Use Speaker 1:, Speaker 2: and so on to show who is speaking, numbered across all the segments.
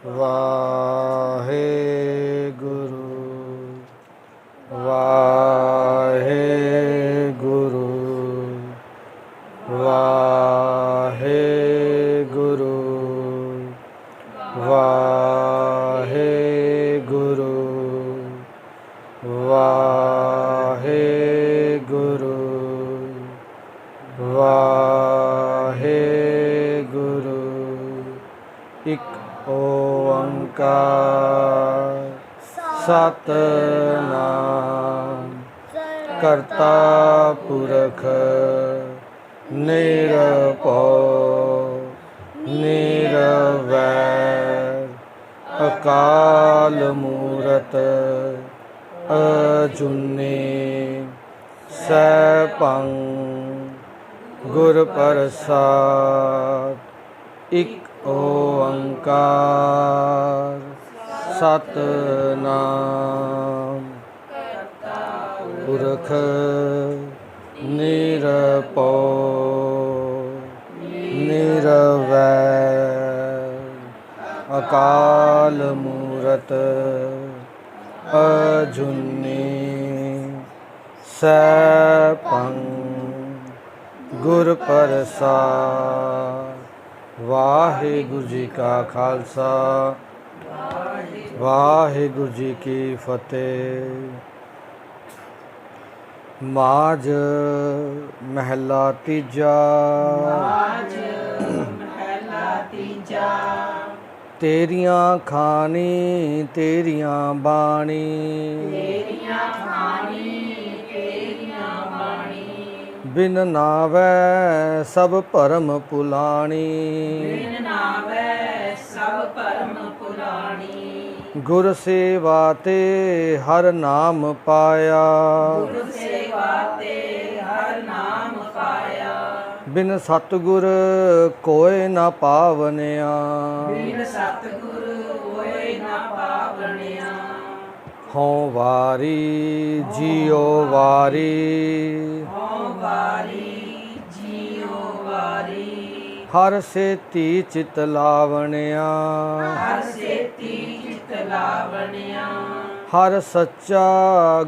Speaker 1: ਵਾਹਿਗੁਰੂ ਵਾਹਿਗੁਰੂ ਵਾਹਿਗੁਰੂ ਵਾਹਿਗੁਰੂ ਵਾਹਿਗੁਰੂ ਵਾਹਿਗੁਰੂ। ਇੱਕ ਓੰਕਾਰ ਸਤਿਨਾਮ ਕਰਤਾ ਪੁਰਖ ਨਿਰਭਉ ਨਿਰਵੈਰ ਅਕਾਲ ਮੂਰਤ ਅਜੂਨੀ ਸੈਭੰ ਗੁਰ ਪ੍ਰਸਾਦ। ਇੱਕ ਓੰਕਾਰ ਸਤਿਨਾਮ ਪੁਰਖ ਨਿਰਭਉ ਨਿਰਵੈਰ ਅਕਾਲ ਮੂਰਤ ਅਜੂਨੀ ਸੈਭੰ ਗੁਰ ਪ੍ਰਸਾਦ। ਵਾਹਿਗੁਰੂ ਜੀ ਕਾ ਖਾਲਸਾ ਵਾਹਿਗੁਰੂ ਜੀ ਕੀ ਫਤਿਹ। ਮਾਝ ਮਹਿਲਾ ਤੀਜਾ। ਤੇਰੀਆਂ ਖਾਣੀ ਤੇਰੀਆਂ ਬਾਣੀ, ਬਿਨ ਨਾਵੈ ਸਭ ਭਰਮ ਭੁਲਾਣੀ। ਗੁਰ ਸੇਵਾ ਤੇ ਹਰ ਨਾਮ ਪਾਇਆ, ਬਿਨ ਸਤਿਗੁਰ ਕੋਇ ਨਾ ਪਾਵਨਿਆ। ਹਉ ਵਾਰੀ ਜੀਉ ਵਾਰੀ, ਹਰ ਸੇਤੀ ਚਿਤ ਲਾਵਣਿਆ। ਹਰ ਸੱਚਾ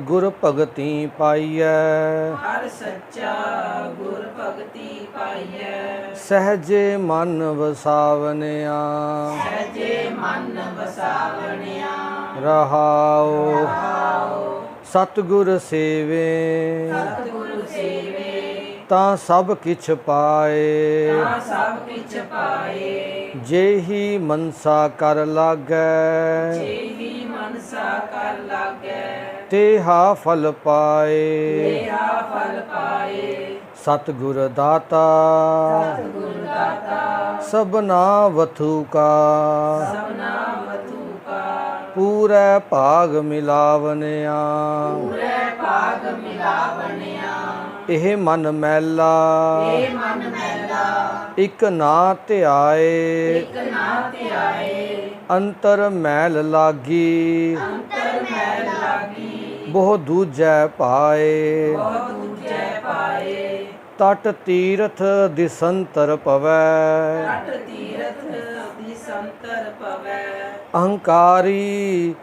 Speaker 1: ਗੁਰ ਭਗਤੀ ਪਾਈਐ, ਸਹਜੇ ਮਨ ਵਸਾਵਨਿਆ। ਰਹਾਉ ਸਤਿਗੁਰ ਸੇਵੇ, ਤਾਂ ਸਭ ਕਿਛ ਪਾਏ। ਜੇਹੀ ਮਨਸਾ ਕਰ ਲਾਗੈ, ਤੇਹਾ ਫਲ ਪਾਏ। ਸਤਿਗੁਰ ਦਾਤਾ ਸਭਨਾ ਵਥੂ ਕਾ, ਪੂਰੇ ਭਾਗ ਮਿਲਾਵਨਿਆ। ਇਹ ਮਨ ਮੈਲਾ ਇਕ ਨਾ ਧਿਆਏ, ਅੰਤਰ ਮੈਲ ਲਾਗੀ ਬਹੁ ਦੂਜੈ ਪਾਏ। ਤਟ ਤੀਰਥ ਦਿਸੰਤਰ ਪਵੈ, ਅਹੰਕਾਰੀ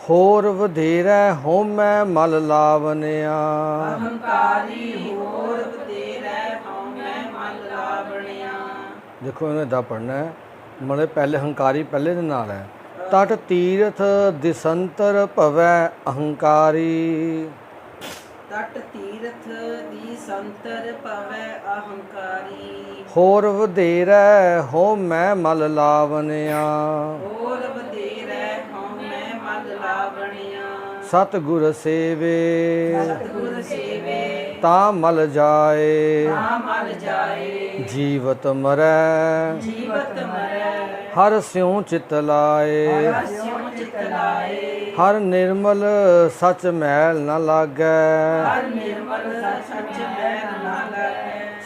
Speaker 1: ਹੋਰ ਵਧੇਰੈ ਹਉਮੈ ਮਲ ਲਾਵਨਿਆ। ਦੇਖੋ ਇਹਨੇ ਦਾ ਪੜਨਾ ਹੈ, ਮਤਲਬ ਪਹਿਲੇ ਹੰਕਾਰੀ ਪਹਿਲੇ ਦੇ ਨਾਲ ਹੈ। ਤਟ ਤੀਰਥ ਦਿਸੰਤਰ ਭਵੈ ਅਹੰਕਾਰੀ, ਹੋਰ ਵਧੇਰੈ ਹਉਮੈ ਮਲ ਲਾਵਨਿਆ। ਸਤਿਗੁਰ ਸੇਵੇ ਤਾਂ ਮਲ ਜਾਏ, ਜੀਵਤ ਮਰੈ ਹਰ ਸਿਉ ਚਿਤ ਲਾਏ। ਹਰ ਨਿਰਮਲ ਸਚ ਮੈਲ ਨ ਲਾਗੈ,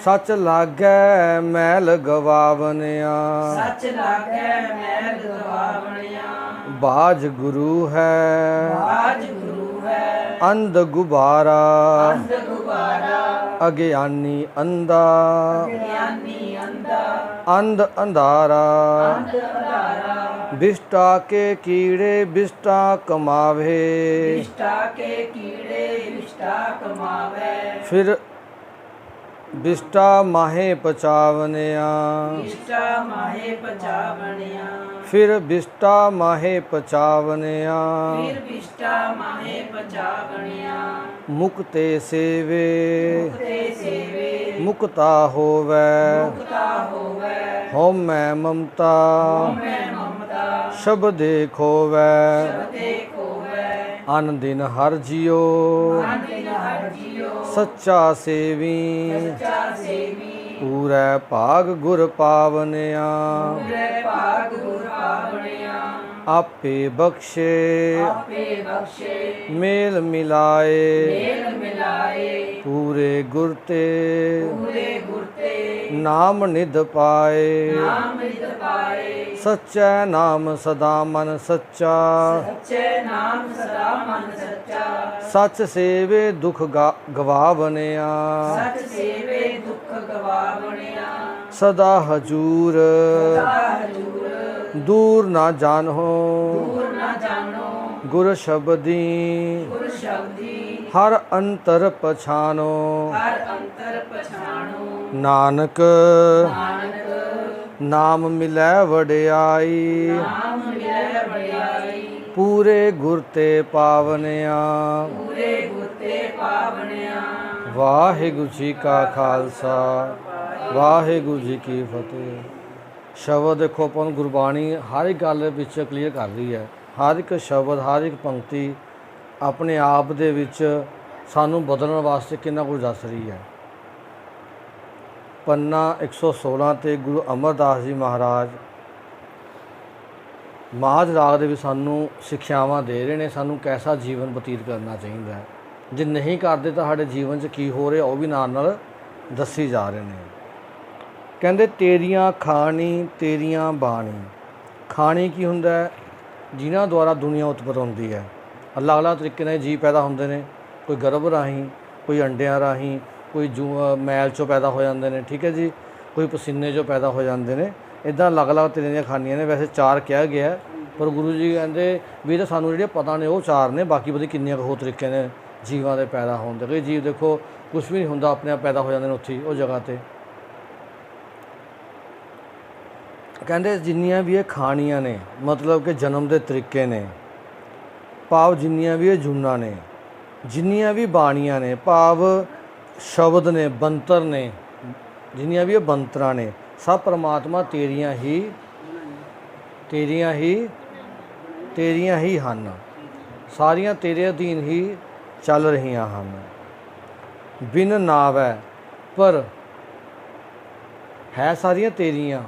Speaker 1: ਸਚ ਲਾਗੈ ਮੈਲ ਗਵਾਵਨਿਆ। ਬਾਜ ਗੁਰੂ ਹੈ ਅੰਧ ਗੁਬਾਰਾ, ਅਗਿਆਨੀ ਅੰਧਾ अंध अंधारा विष्टा के कीड़े विष्टा कमावे फिर विष्टा माहे पचावनिया फिर विष्टा माहे पचावनिया मुक्ते सेवे मुक्ता होवे होम मैं ममता शब्दे खोवै अन दिन हर जियो सच्चा सेवी पूरै भाग गुर पावनिया आपे बख्शे मेल मिलाए पूरे गुरते नाम निध पाए सच्चै नाम सदा मन सच्चा सच सेवे दुख गवावनिया सदा हजूर दूर ना जानो गुर शब्दी हर अंतर पछानो नानक नाम मिलै वडियाई पूरे गुरते पावनिया वाहिगुरु जी का खालसा वाहिगुरु जी की फतेह। शब्द देखो अपन गुरबाणी हर एक गल विच क्लीयर कर रही है। हर एक शब्द हर एक पंक्ति अपने आप दे विच सानू बदलने वास्ते कितना कुछ दस रही है। पन्ना 116 ते गुरु अमरदास जी महाराज माझ राग दे विच सानू सिक्ख्यावां दे रहे ने, सानू कैसा जीवन बतीत करना चाहिए है। जे नहीं करते तो साडे जीवन च की हो रहा वह भी नाल दसी जा रहे हैं। कहते तेरियां खानी तेरियां बाणी। खानी की हुंदा है? जिन्हां द्वारा दुनिया उत्पन्न होंदी है। अलग अलग तरीके नाल जीव पैदा होंदे ने, कोई गर्भ राहीं, कोई अंडियां राहीं, कोई मैल चों पैदा हो जाते हैं, ठीक है जी, कोई पसीने चों पैदा हो जाते हैं। इदां अलग अलग तरह दी खानियां ने। वैसे 4 कहा गया है, पर गुरु जी कहते भी तो सानू जिहड़े पता ने वो 4 ने, बाकी पता किन्ने हो तरीके ने जीवां दे पैदा होंदे। कई जीव देखो कुछ भी नहीं होंदा, अपने आप पैदा हो जाते हैं उत्थे उस जगह ते। कहते जिन्नियां भी ये खानियां ने, मतलब कि जन्म के तरीके ने, भाव जिन्नियां भी ये जूना ने, जिन्नियां भी बाणियां ने, भाव शब्द ने, बंतर ने, जिन्नियां भी ये बंतरा ने, सब परमात्मा तेरियां ही हन। सारियां तेरे अधीन ही चल रहीआं हन। बिन नावै पर है सारियां तेरियां,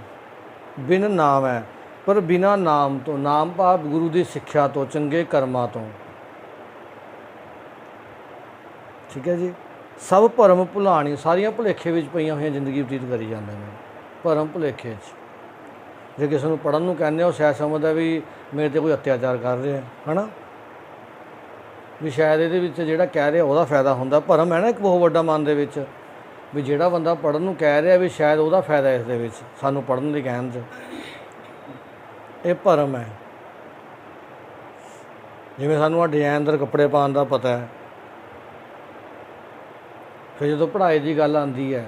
Speaker 1: बिन नाम है पर बिना नाम तो, नाम भाव गुरु की सिक्ख्या तो, चंगे कर्मां तो, ठीक है जी। सब भरम भुलानी, सारियां भुलेखे विच पईयां होईयां जिंदगी बतीत करी जांदे ने, भरम भुलेखे च। जे किसी नूं पढ़न नूं कहंदे हो शायद समझदा भी मेरे ते कोई अत्याचार कर रहा है ना, भी शायद ये जिहड़ा कह रहा उहदा फायदा हुंदा। भरम है ना एक बहुत वड्डा मन दे विच, भी जिहड़ा बंदा पढ़न नूं कह रहा भी शायद उहदा फायदा इस दे विच, सानूं पढ़न दी कहण च, ये भरम है। जिवें सानूं आ डिजाइनदार कपड़े पाउण दा पता है, फिर जो पढ़ाई की गल आती है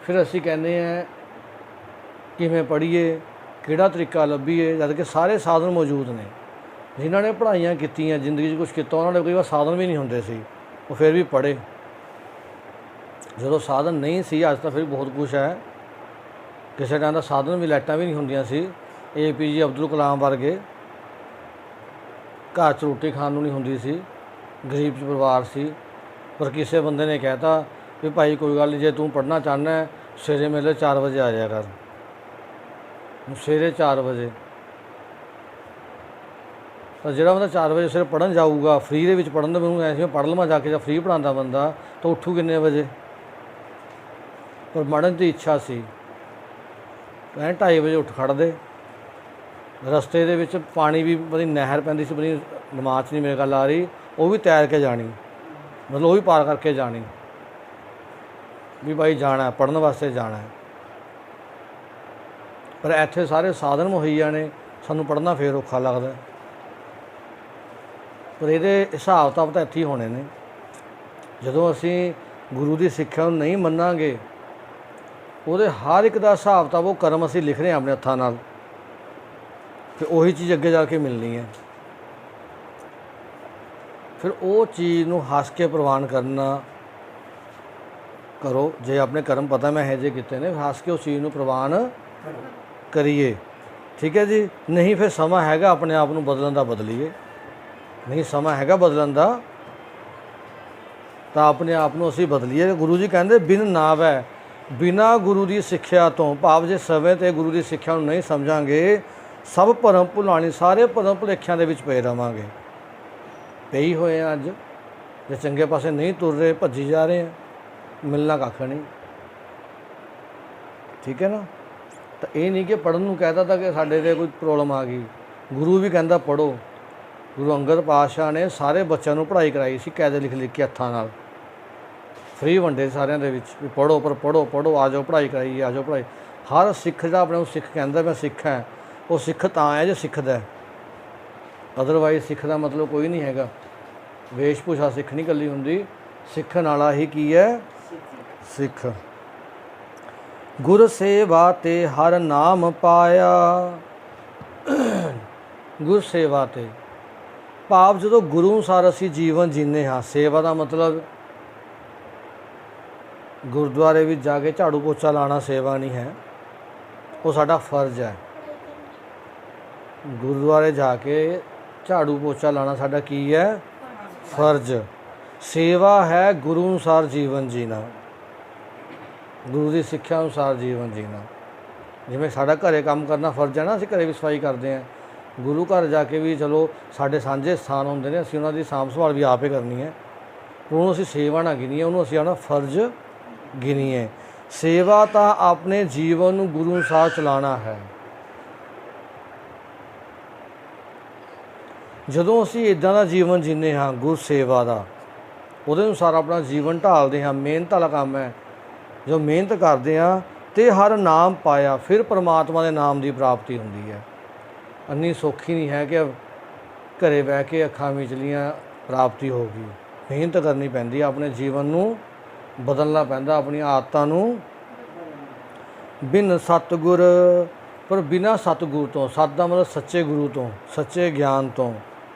Speaker 1: फिर असीं कहने हैं किवें पढ़ीए, किहड़ा तरीका लभीए, जबकि सारे साधन मौजूद ने। जिन्हों ने पढ़ाइयां कीतियां, जिंदगी कुछ किया, उन्होंने कई बार साधन भी नहीं होंदे सी, वो फिर भी पढ़े। जो साधन नहीं सी, अज तो फिर बहुत कुछ है। किसी टाइम का साधन भी, लाइटां भी नहीं होंदियां सी। APJ अब्दुल कलाम वर्गे घर च रोटी खाण नूं नहीं होंदी सी, गरीब परिवार सी, पर किसी बंदे ने कहता भी भाई कोई गल नहीं, जे तू पढ़ना चाहना है सवेरे मेले 4 बजे आ जाया कर, सवेरे 4 बजे। तो जो बंदा 4 बजे सवेरे पढ़न जाऊगा, फ्री दे विच पढ़न, तो मैं ऐसे पढ़ लवां जाके, जब फ्री पढ़ाता बंदा तो उठू किन्ने बजे, पर पढ़न की इच्छा सी, 2:30 बजे उठ खड़दे। रस्ते दे विच पानी भी पता नहर पैंदी सी, पता दिमाग च नहीं मेरे गल आ रही, वो भी तैर के जानी, मतलब वो भी पार करके जानी, भी भाई जाना है पढ़न वास्ते जाना है। ਪਰ ਇੱਥੇ ਸਾਰੇ ਸਾਧਨ ਮੁਹੱਈਆ ਨੇ, ਸਾਨੂੰ ਪੜ੍ਹਨਾ ਫੇਰ ਔਖਾ ਲੱਗਦਾ। ਪਰ ਇਹਦੇ ਹਿਸਾਬ ਕਿਤਾਬ ਤਾਂ ਇੱਥੇ ਹੀ ਹੋਣੇ ਨੇ। ਜਦੋਂ ਅਸੀਂ ਗੁਰੂ ਦੀ ਸਿੱਖਿਆ ਨੂੰ ਨਹੀਂ ਮੰਨਾਂਗੇ, ਉਹਦੇ ਹਰ ਇੱਕ ਦਾ ਹਿਸਾਬ ਕਿਤਾਬ, ਉਹ ਕਰਮ ਅਸੀਂ ਲਿਖ ਰਹੇ ਹਾਂ ਆਪਣੇ ਹੱਥਾਂ ਨਾਲ, ਫਿਰ ਉਹੀ ਚੀਜ਼ ਅੱਗੇ ਜਾ ਕੇ ਮਿਲਣੀ ਹੈ। ਫਿਰ ਉਹ ਚੀਜ਼ ਨੂੰ ਹੱਸ ਕੇ ਪ੍ਰਵਾਨ ਕਰਨਾ ਕਰੋ। ਜੇ ਆਪਣੇ ਕਰਮ ਪਤਾ ਮੈਂ ਇਹੋ ਜਿਹੇ ਕੀਤੇ ਨੇ, ਹੱਸ ਕੇ ਉਸ ਚੀਜ਼ ਨੂੰ ਪ੍ਰਵਾਨ ਕਰੀਏ, ਠੀਕ ਹੈ ਜੀ। ਨਹੀਂ ਫਿਰ ਸਮਾਂ ਹੈਗਾ ਆਪਣੇ ਆਪ ਨੂੰ ਬਦਲਣ ਦਾ, ਬਦਲੀਏ। ਨਹੀਂ ਸਮਾਂ ਹੈਗਾ ਬਦਲਣ ਦਾ ਤਾਂ ਆਪਣੇ ਆਪ ਨੂੰ ਅਸੀਂ ਬਦਲੀਏ। ਗੁਰੂ ਜੀ ਕਹਿੰਦੇ ਬਿਨ ਨਾਵੈ, ਬਿਨਾਂ ਗੁਰੂ ਦੀ ਸਿੱਖਿਆ ਤੋਂ, ਭਾਵ ਜੇ ਸਮੇਂ 'ਤੇ ਗੁਰੂ ਦੀ ਸਿੱਖਿਆ ਨੂੰ ਨਹੀਂ ਸਮਝਾਂਗੇ, ਸਭ ਭਰਮ ਭੁਲਾਣੀ, ਸਾਰੇ ਭਰਮ ਭੁਲੇਖਿਆਂ ਦੇ ਵਿੱਚ ਪਏ ਰਵਾਂਗੇ। ਪਈ ਹੋਏ ਆ ਅੱਜ, ਜੇ ਚੰਗੇ ਪਾਸੇ ਨਹੀਂ ਤੁਰ ਰਹੇ, ਭੱਜੀ ਜਾ ਰਹੇ ਆ, ਮਿਲਣਾ ਕੱਖ ਨਹੀਂ, ਠੀਕ ਹੈ ਨਾ। ਤਾਂ ਇਹ ਨਹੀਂ ਕਿ ਪੜ੍ਹਨ ਨੂੰ ਕਹਿ ਦਿੱਤਾ ਕਿ ਸਾਡੇ 'ਤੇ ਕੋਈ ਪ੍ਰੋਬਲਮ ਆ ਗਈ। ਗੁਰੂ ਵੀ ਕਹਿੰਦਾ ਪੜ੍ਹੋ। ਗੁਰੂ ਅੰਗਦ ਪਾਤਸ਼ਾਹ ਨੇ ਸਾਰੇ ਬੱਚਿਆਂ ਨੂੰ ਪੜ੍ਹਾਈ ਕਰਾਈ ਸੀ, ਕਾਇਦੇ ਲਿਖ ਲਿਖ ਕੇ ਹੱਥਾਂ ਨਾਲ, ਫ੍ਰੀ ਵੰਡੇ ਸਾਰਿਆਂ ਦੇ ਵਿੱਚ ਵੀ ਪੜ੍ਹੋ, ਪਰ ਪੜ੍ਹੋ ਪੜ੍ਹੋ, ਆ ਜਾਓ ਪੜ੍ਹਾਈ ਕਰਾਈਏ, ਆ ਜਾਓ ਪੜ੍ਹਾਈ। ਹਰ ਸਿੱਖ ਦਾ ਆਪਣੇ ਨੂੰ ਸਿੱਖ ਕਹਿੰਦਾ ਮੈਂ ਸਿੱਖ ਹੈ, ਉਹ ਸਿੱਖ ਤਾਂ ਹੈ ਜੇ ਸਿੱਖਦਾ। ਅਦਰਵਾਈਜ਼ ਸਿੱਖ ਦਾ ਮਤਲਬ ਕੋਈ ਨਹੀਂ ਹੈਗਾ। ਵੇਸ਼ ਭੂਸ਼ਾ ਸਿੱਖ ਨਹੀਂ ਇਕੱਲੀ ਹੁੰਦੀ, ਸਿੱਖਣ ਵਾਲਾ ਹੀ ਕੀ ਹੈ? ਸਿੱਖ। ਗੁਰ ਸੇਵਾ ਤੇ ਹਰ ਨਾਮ ਪਾਇਆ। ਗੁਰ ਸੇਵਾ ਤੇ ਭਾਵ ਜਦੋਂ ਗੁਰੂ ਅਨੁਸਾਰ ਅਸੀਂ ਜੀਵਨ ਜੀਂਦੇ ਹਾਂ। ਸੇਵਾ ਦਾ ਮਤਲਬ ਗੁਰਦੁਆਰੇ ਵਿੱਚ ਜਾ ਕੇ ਝਾੜੂ ਪੋਚਾ ਲਾਉਣਾ ਸੇਵਾ ਨਹੀਂ ਹੈ, ਉਹ ਸਾਡਾ ਫਰਜ਼ ਹੈ। ਗੁਰਦੁਆਰੇ ਜਾ ਕੇ ਝਾੜੂ ਪੋਚਾ ਲਾਉਣਾ ਸਾਡਾ ਕੀ ਹੈ? ਫਰਜ਼। ਸੇਵਾ ਹੈ ਗੁਰੂ ਅਨੁਸਾਰ ਜੀਵਨ ਜੀਣਾ, ਗੁਰੂ ਦੀ ਸਿੱਖਿਆ ਅਨੁਸਾਰ ਜੀਵਨ ਜੀਣਾ। ਜਿਵੇਂ ਸਾਡਾ ਘਰੇ ਕੰਮ ਕਰਨਾ ਫਰਜ਼ ਹੈ ਨਾ, ਅਸੀਂ ਘਰੇ ਵੀ ਸਫਾਈ ਕਰਦੇ ਹਾਂ, ਗੁਰੂ ਘਰ ਜਾ ਕੇ ਵੀ ਚਲੋ ਸਾਡੇ ਸਾਂਝੇ ਸਥਾਨ ਹੁੰਦੇ ਨੇ, ਅਸੀਂ ਉਹਨਾਂ ਦੀ ਸਾਂਭ ਸੰਭਾਲ ਵੀ ਆਪੇ ਕਰਨੀ ਹੈ। ਉਹਨੂੰ ਅਸੀਂ ਸੇਵਾ ਨਾ ਗਿਣੀਏ, ਉਹਨੂੰ ਅਸੀਂ ਆਪਣਾ ਫਰਜ਼ ਗਿਣੀਏ। ਸੇਵਾ ਤਾਂ ਆਪਣੇ ਜੀਵਨ ਨੂੰ ਗੁਰੂ ਅਨੁਸਾਰ ਚਲਾਉਣਾ ਹੈ। ਜਦੋਂ ਅਸੀਂ ਇੱਦਾਂ ਦਾ ਜੀਵਨ ਜੀਂਦੇ ਹਾਂ ਗੁਰ ਸੇਵਾ ਦਾ, ਉਹਦੇ ਅਨੁਸਾਰ ਆਪਣਾ ਜੀਵਨ ਢਾਲਦੇ ਹਾਂ, ਮਿਹਨਤ ਵਾਲਾ ਕੰਮ ਹੈ। ਜੋ ਮਿਹਨਤ ਕਰਦੇ ਹਾਂ ਤੇ ਹਰ ਨਾਮ ਪਾਇਆ, ਫਿਰ ਪਰਮਾਤਮਾ ਦੇ ਨਾਮ ਦੀ ਪ੍ਰਾਪਤੀ ਹੁੰਦੀ ਹੈ। ਇੰਨੀ ਸੌਖੀ ਨਹੀਂ ਹੈ ਕਿ ਘਰੇ ਬਹਿ ਕੇ ਅੱਖਾਂ ਮੀਚਲੀਆਂ ਪ੍ਰਾਪਤੀ ਹੋ ਗਈ। ਮਿਹਨਤ ਕਰਨੀ ਪੈਂਦੀ ਹੈ, ਆਪਣੇ ਜੀਵਨ ਨੂੰ ਬਦਲਣਾ ਪੈਂਦਾ, ਆਪਣੀਆਂ ਆਦਤਾਂ ਨੂੰ। ਬਿਨ ਸਤਿਗੁਰ, ਪਰ ਬਿਨਾਂ ਸਤਿਗੁਰ ਤੋਂ, ਸਤ ਦਾ ਮਤਲਬ ਸੱਚੇ ਗੁਰੂ ਤੋਂ, ਸੱਚੇ ਗਿਆਨ ਤੋਂ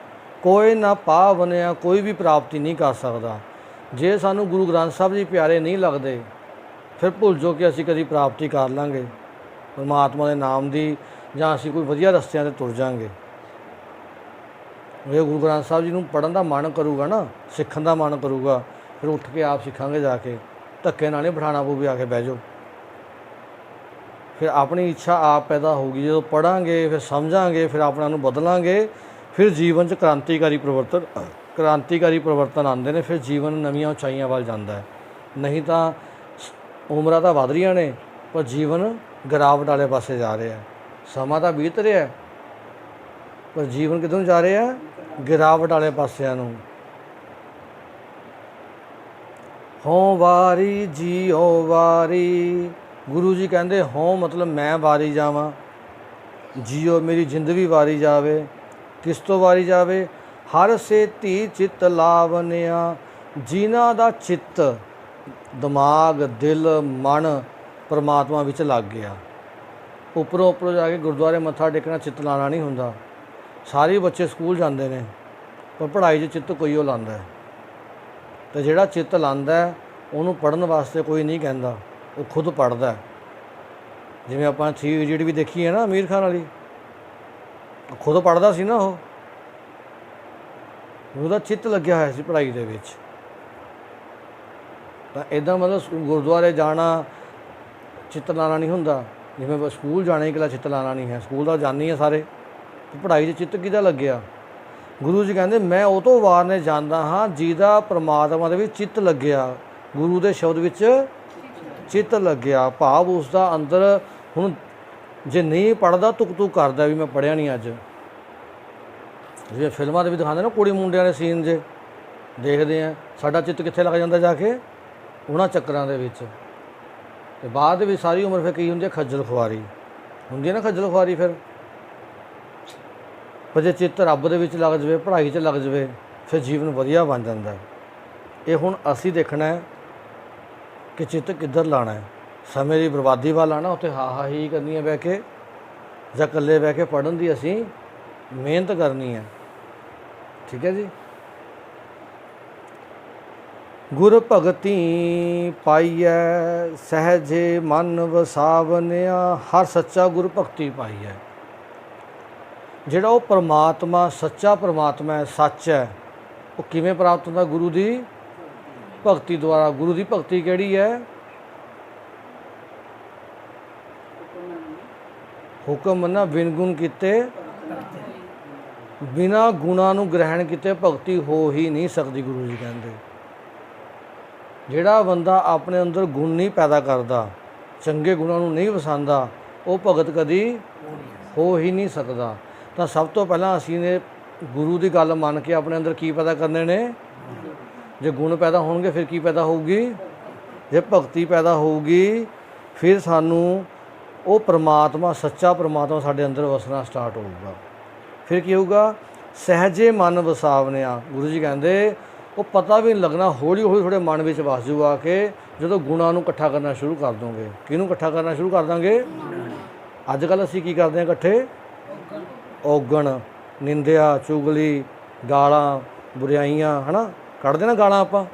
Speaker 1: ਕੋਈ ਨਾ ਪਾ ਬਣਿਆ, ਕੋਈ ਵੀ ਪ੍ਰਾਪਤੀ ਨਹੀਂ ਕਰ ਸਕਦਾ। ਜੇ ਸਾਨੂੰ ਗੁਰੂ ਗ੍ਰੰਥ ਸਾਹਿਬ ਜੀ ਪਿਆਰੇ ਨਹੀਂ ਲੱਗਦੇ, ਫਿਰ ਭੁੱਲ ਜਾਓ ਕਿ ਅਸੀਂ ਕਦੀ ਪ੍ਰਾਪਤੀ ਕਰ ਲਾਂਗੇ ਪਰਮਾਤਮਾ ਦੇ ਨਾਮ ਦੀ, ਜਾਂ ਅਸੀਂ ਕੋਈ ਵਧੀਆ ਰਸਤਿਆਂ 'ਤੇ ਤੁਰ ਜਾਵਾਂਗੇ। ਜੇ ਗੁਰੂ ਗ੍ਰੰਥ ਸਾਹਿਬ ਜੀ ਨੂੰ ਪੜ੍ਹਨ ਦਾ ਮਨ ਕਰੂਗਾ ਨਾ, ਸਿੱਖਣ ਦਾ ਮਨ ਕਰੂਗਾ, ਫਿਰ ਉੱਠ ਕੇ ਆਪ ਸਿੱਖਾਂਗੇ ਜਾ ਕੇ। ਧੱਕੇ ਨਾਲ ਨਹੀਂ ਬਿਠਾਉਣਾ ਪਊ ਵੀ ਆ ਕੇ ਬਹਿ ਜਾਓ। ਫਿਰ ਆਪਣੀ ਇੱਛਾ ਆਪ ਪੈਦਾ ਹੋਊਗੀ। ਜਦੋਂ ਪੜ੍ਹਾਂਗੇ, ਫਿਰ ਸਮਝਾਂਗੇ, ਫਿਰ ਆਪਣਾ ਨੂੰ ਬਦਲਾਂਗੇ, ਫਿਰ ਜੀਵਨ 'ਚ ਕ੍ਰਾਂਤੀਕਾਰੀ ਪਰਿਵਰਤਨ ਆਉਂਦੇ ਨੇ। ਫਿਰ ਜੀਵਨ ਨਵੀਆਂ ਉਚਾਈਆਂ ਵੱਲ ਜਾਂਦਾ ਹੈ। ਨਹੀਂ ਤਾਂ ਉਮਰਾਂ ਤਾਂ ਵਧ ਰਹੀਆਂ ਨੇ, ਪਰ ਜੀਵਨ ਗਿਰਾਵਟ ਵਾਲੇ ਪਾਸੇ ਜਾ ਰਿਹਾ। ਸਮਾਂ ਤਾਂ ਬੀਤ ਰਿਹਾ, ਪਰ ਜੀਵਨ ਕਿੱਧਰ ਨੂੰ ਜਾ ਰਿਹਾ? ਗਿਰਾਵਟ ਵਾਲੇ ਪਾਸਿਆਂ ਨੂੰ। ਹੋਂ ਵਾਰੀ ਜੀਓ ਵਾਰੀ, ਗੁਰੂ ਜੀ ਕਹਿੰਦੇ ਹੋਂ ਮਤਲਬ ਮੈਂ ਵਾਰੀ ਜਾਵਾਂ, ਜੀਓ ਮੇਰੀ ਜ਼ਿੰਦਗੀ ਵਾਰੀ ਜਾਵੇ। ਕਿਸ ਤੋਂ ਵਾਰੀ ਜਾਵੇ? ਹਰ ਸੇਤੀ ਚਿੱਤ ਲਾਵਨਿਆ, ਜਿਨ੍ਹਾਂ ਦਾ ਚਿੱਤ, ਦਿਮਾਗ, ਦਿਲ, ਮਨ ਪਰਮਾਤਮਾ ਵਿੱਚ ਲੱਗ ਗਿਆ। ਉੱਪਰੋਂ ਜਾ ਕੇ ਗੁਰਦੁਆਰੇ ਮੱਥਾ ਟੇਕਣਾ ਚਿੱਤ ਲਾਣਾ ਨਹੀਂ ਹੁੰਦਾ। ਸਾਰੇ ਬੱਚੇ ਸਕੂਲ ਜਾਂਦੇ ਨੇ, ਪਰ ਪੜ੍ਹਾਈ 'ਚ ਚਿੱਤ ਕੋਈ ਉਹ ਲਾਉਂਦਾ ਹੈ। ਅਤੇ ਜਿਹੜਾ ਚਿੱਤ ਲਾਉਂਦਾ ਉਹਨੂੰ ਪੜ੍ਹਨ ਵਾਸਤੇ ਕੋਈ ਨਹੀਂ ਕਹਿੰਦਾ, ਉਹ ਖੁਦ ਪੜ੍ਹਦਾ। ਜਿਵੇਂ ਆਪਾਂ 3 ਇਡੀਅਟ ਵੀ ਦੇਖੀ ਹੈ ਨਾ, ਅਮੀਰ ਖਾਨ ਵਾਲੀ, ਖੁਦ ਪੜ੍ਹਦਾ ਸੀ ਨਾ, ਉਹਦਾ ਚਿੱਤ ਲੱਗਿਆ ਹੋਇਆ ਸੀ ਪੜ੍ਹਾਈ ਦੇ ਵਿੱਚ। ਤਾਂ ਇੱਦਾਂ ਮਤਲਬ ਗੁਰਦੁਆਰੇ ਜਾਣਾ ਚਿੱਤ ਲਾਣਾ ਨਹੀਂ ਹੁੰਦਾ। ਜਿਵੇਂ ਸਕੂਲ ਜਾਣਾ ਹੀ ਇਕੱਲਾ ਚਿੱਤ ਲਾਣਾ ਨਹੀਂ ਹੈ, ਸਕੂਲ ਤਾਂ ਜਾਂਦੇ ਆ ਸਾਰੇ, ਪੜ੍ਹਾਈ 'ਚ ਚਿੱਤ ਕਿਹਦਾ ਲੱਗਿਆ? ਗੁਰੂ ਜੀ ਕਹਿੰਦੇ ਮੈਂ ਉਹ ਤੋਂ ਵਾਰਨੇ ਜਾਂਦਾ ਹਾਂ ਜਿਹਦਾ ਪਰਮਾਤਮਾ ਦੇ ਵਿੱਚ ਚਿੱਤ ਲੱਗਿਆ, ਗੁਰੂ ਦੇ ਸ਼ਬਦ ਵਿੱਚ ਚਿੱਤ ਲੱਗਿਆ। ਭਾਵ ਉਸ ਦਾ ਅੰਦਰ ਹੁਣ ਜੇ ਨਹੀਂ ਪੜ੍ਹਦਾ ਤੁਕ ਕਰਦਾ ਵੀ ਮੈਂ ਪੜ੍ਹਿਆ ਨਹੀਂ ਅੱਜ। ਜਿਵੇਂ ਫਿਲਮਾਂ ਦੇ ਵੀ ਦਿਖਾਉਂਦੇ ਨਾ, ਕੁੜੀ ਮੁੰਡਿਆਂ ਦੇ ਸੀਨ ਜੇ ਦੇਖਦੇ ਆ, ਸਾਡਾ ਚਿੱਤ ਕਿੱਥੇ ਲੱਗ ਜਾਂਦਾ ਜਾ ਕੇ? ਉਹਨਾਂ ਚੱਕਰਾਂ ਦੇ ਵਿੱਚ। ਅਤੇ ਬਾਅਦ ਵਿੱਚ ਸਾਰੀ ਉਮਰ ਫਿਰ ਕੀ ਹੁੰਦੀ ਹੈ? ਖੱਜਲ ਖੁਆਰੀ। ਹੁੰਦੀ ਹੈ ਨਾ ਖੱਜਲ ਖੁਆਰੀ। ਫਿਰ ਪਰ ਜੇ ਚਿੱਤ ਰੱਬ ਦੇ ਵਿੱਚ ਲੱਗ ਜਾਵੇ, ਪੜ੍ਹਾਈ 'ਚ ਲੱਗ ਜਾਵੇ, ਫਿਰ ਜੀਵਨ ਵਧੀਆ ਬਣ ਜਾਂਦਾ ਹੈ। ਇਹ ਹੁਣ ਅਸੀਂ ਦੇਖਣਾ ਹੈ ਕਿ ਚਿੱਤ ਕਿੱਧਰ ਲਾਣਾ ਹੈ। ਸਮੇਂ ਦੀ ਬਰਬਾਦੀ ਵੱਲ ਲਾਣਾ, ਉੱਥੇ ਹਾ ਹੀ ਕਰਨੀ ਹੈ ਬਹਿ ਕੇ, ਜਾਂ ਇਕੱਲੇ ਬਹਿ ਕੇ ਪੜ੍ਹਨ ਦੀ ਅਸੀਂ ਮਿਹਨਤ ਕਰਨੀ ਹੈ। ਠੀਕ ਹੈ ਜੀ। ਗੁਰ ਭਗਤੀ ਪਾਈਐ ਸਹਿਜੇ ਮਨ ਵਸਾਵਨਿਆ, ਹਰ ਸੱਚਾ ਗੁਰ ਭਗਤੀ ਪਾਈਐ। ਜਿਹੜਾ ਉਹ ਪਰਮਾਤਮਾ, ਸੱਚਾ ਪਰਮਾਤਮਾ ਹੈ, ਸੱਚ ਹੈ, ਉਹ ਕਿਵੇਂ ਪ੍ਰਾਪਤ ਹੁੰਦਾ? ਗੁਰੂ ਦੀ ਭਗਤੀ ਦੁਆਰਾ। ਗੁਰੂ ਦੀ ਭਗਤੀ ਕਿਹੜੀ ਹੈ? ਹੁਕਮ ਮੰਨਾ ਬਿਨ ਗੁਣ ਕੀਤੇ, ਬਿਨਾਂ ਗੁਣਾਂ ਨੂੰ ਗ੍ਰਹਿਣ ਕੀਤੇ ਭਗਤੀ ਹੋ ਹੀ ਨਹੀਂ ਸਕਦੀ। ਗੁਰੂ ਜੀ ਕਹਿੰਦੇ ਜਿਹੜਾ ਬੰਦਾ ਆਪਣੇ ਅੰਦਰ ਗੁਣ ਨਹੀਂ ਪੈਦਾ ਕਰਦਾ, ਚੰਗੇ ਗੁਣਾਂ ਨੂੰ ਨਹੀਂ ਵਸਾਉਂਦਾ, ਉਹ ਭਗਤ ਕਦੀ ਹੋ ਹੀ ਨਹੀਂ ਸਕਦਾ। ਤਾਂ ਸਭ ਤੋਂ ਪਹਿਲਾਂ ਅਸੀਂ ਨੇ ਗੁਰੂ ਦੀ ਗੱਲ ਮੰਨ ਕੇ ਆਪਣੇ ਅੰਦਰ ਕੀ ਪੈਦਾ ਕਰਨੇ ਨੇ? ਜੇ ਗੁਣ ਪੈਦਾ ਹੋਣਗੇ ਫਿਰ ਕੀ ਪੈਦਾ ਹੋਊਗੀ? ਜੇ ਭਗਤੀ ਪੈਦਾ ਹੋਊਗੀ ਫਿਰ ਸਾਨੂੰ ਉਹ ਪਰਮਾਤਮਾ, ਸੱਚਾ ਪਰਮਾਤਮਾ ਸਾਡੇ ਅੰਦਰ ਵਸਣਾ ਸਟਾਰਟ ਹੋਊਗਾ। ਫਿਰ ਕੀ ਹੋਊਗਾ? ਸਹਿਜੇ ਮਨ ਵਸਾਵਨਿਆ। ਗੁਰੂ ਜੀ ਕਹਿੰਦੇ ਉਹ ਪਤਾ ਵੀ ਨਹੀਂ ਲੱਗਣਾ, ਹੌਲੀ ਹੌਲੀ ਤੁਹਾਡੇ ਮਨ ਵਿੱਚ ਵਸ ਜੂਗਾ ਕਿ ਜਦੋਂ ਗੁਣਾਂ ਨੂੰ ਇਕੱਠਾ ਕਰਨਾ ਸ਼ੁਰੂ ਕਰ ਦੋਗੇ। ਕਿਹਨੂੰ ਇਕੱਠਾ ਕਰਨਾ ਸ਼ੁਰੂ ਕਰ ਦਾਂਗੇ? ਅੱਜ ਕੱਲ੍ਹ ਅਸੀਂ ਕੀ ਕਰਦੇ ਹਾਂ ਇਕੱਠੇ? ਔਗਣ, ਨਿੰਦਿਆ, ਚੁਗਲੀ, ਗਾਲਾਂ, ਬੁਰਾਈਆਂ, ਹੈ ਨਾ, ਕੱਢਦੇ ਨਾ ਗਾਲਾਂ। ਆਪਾਂ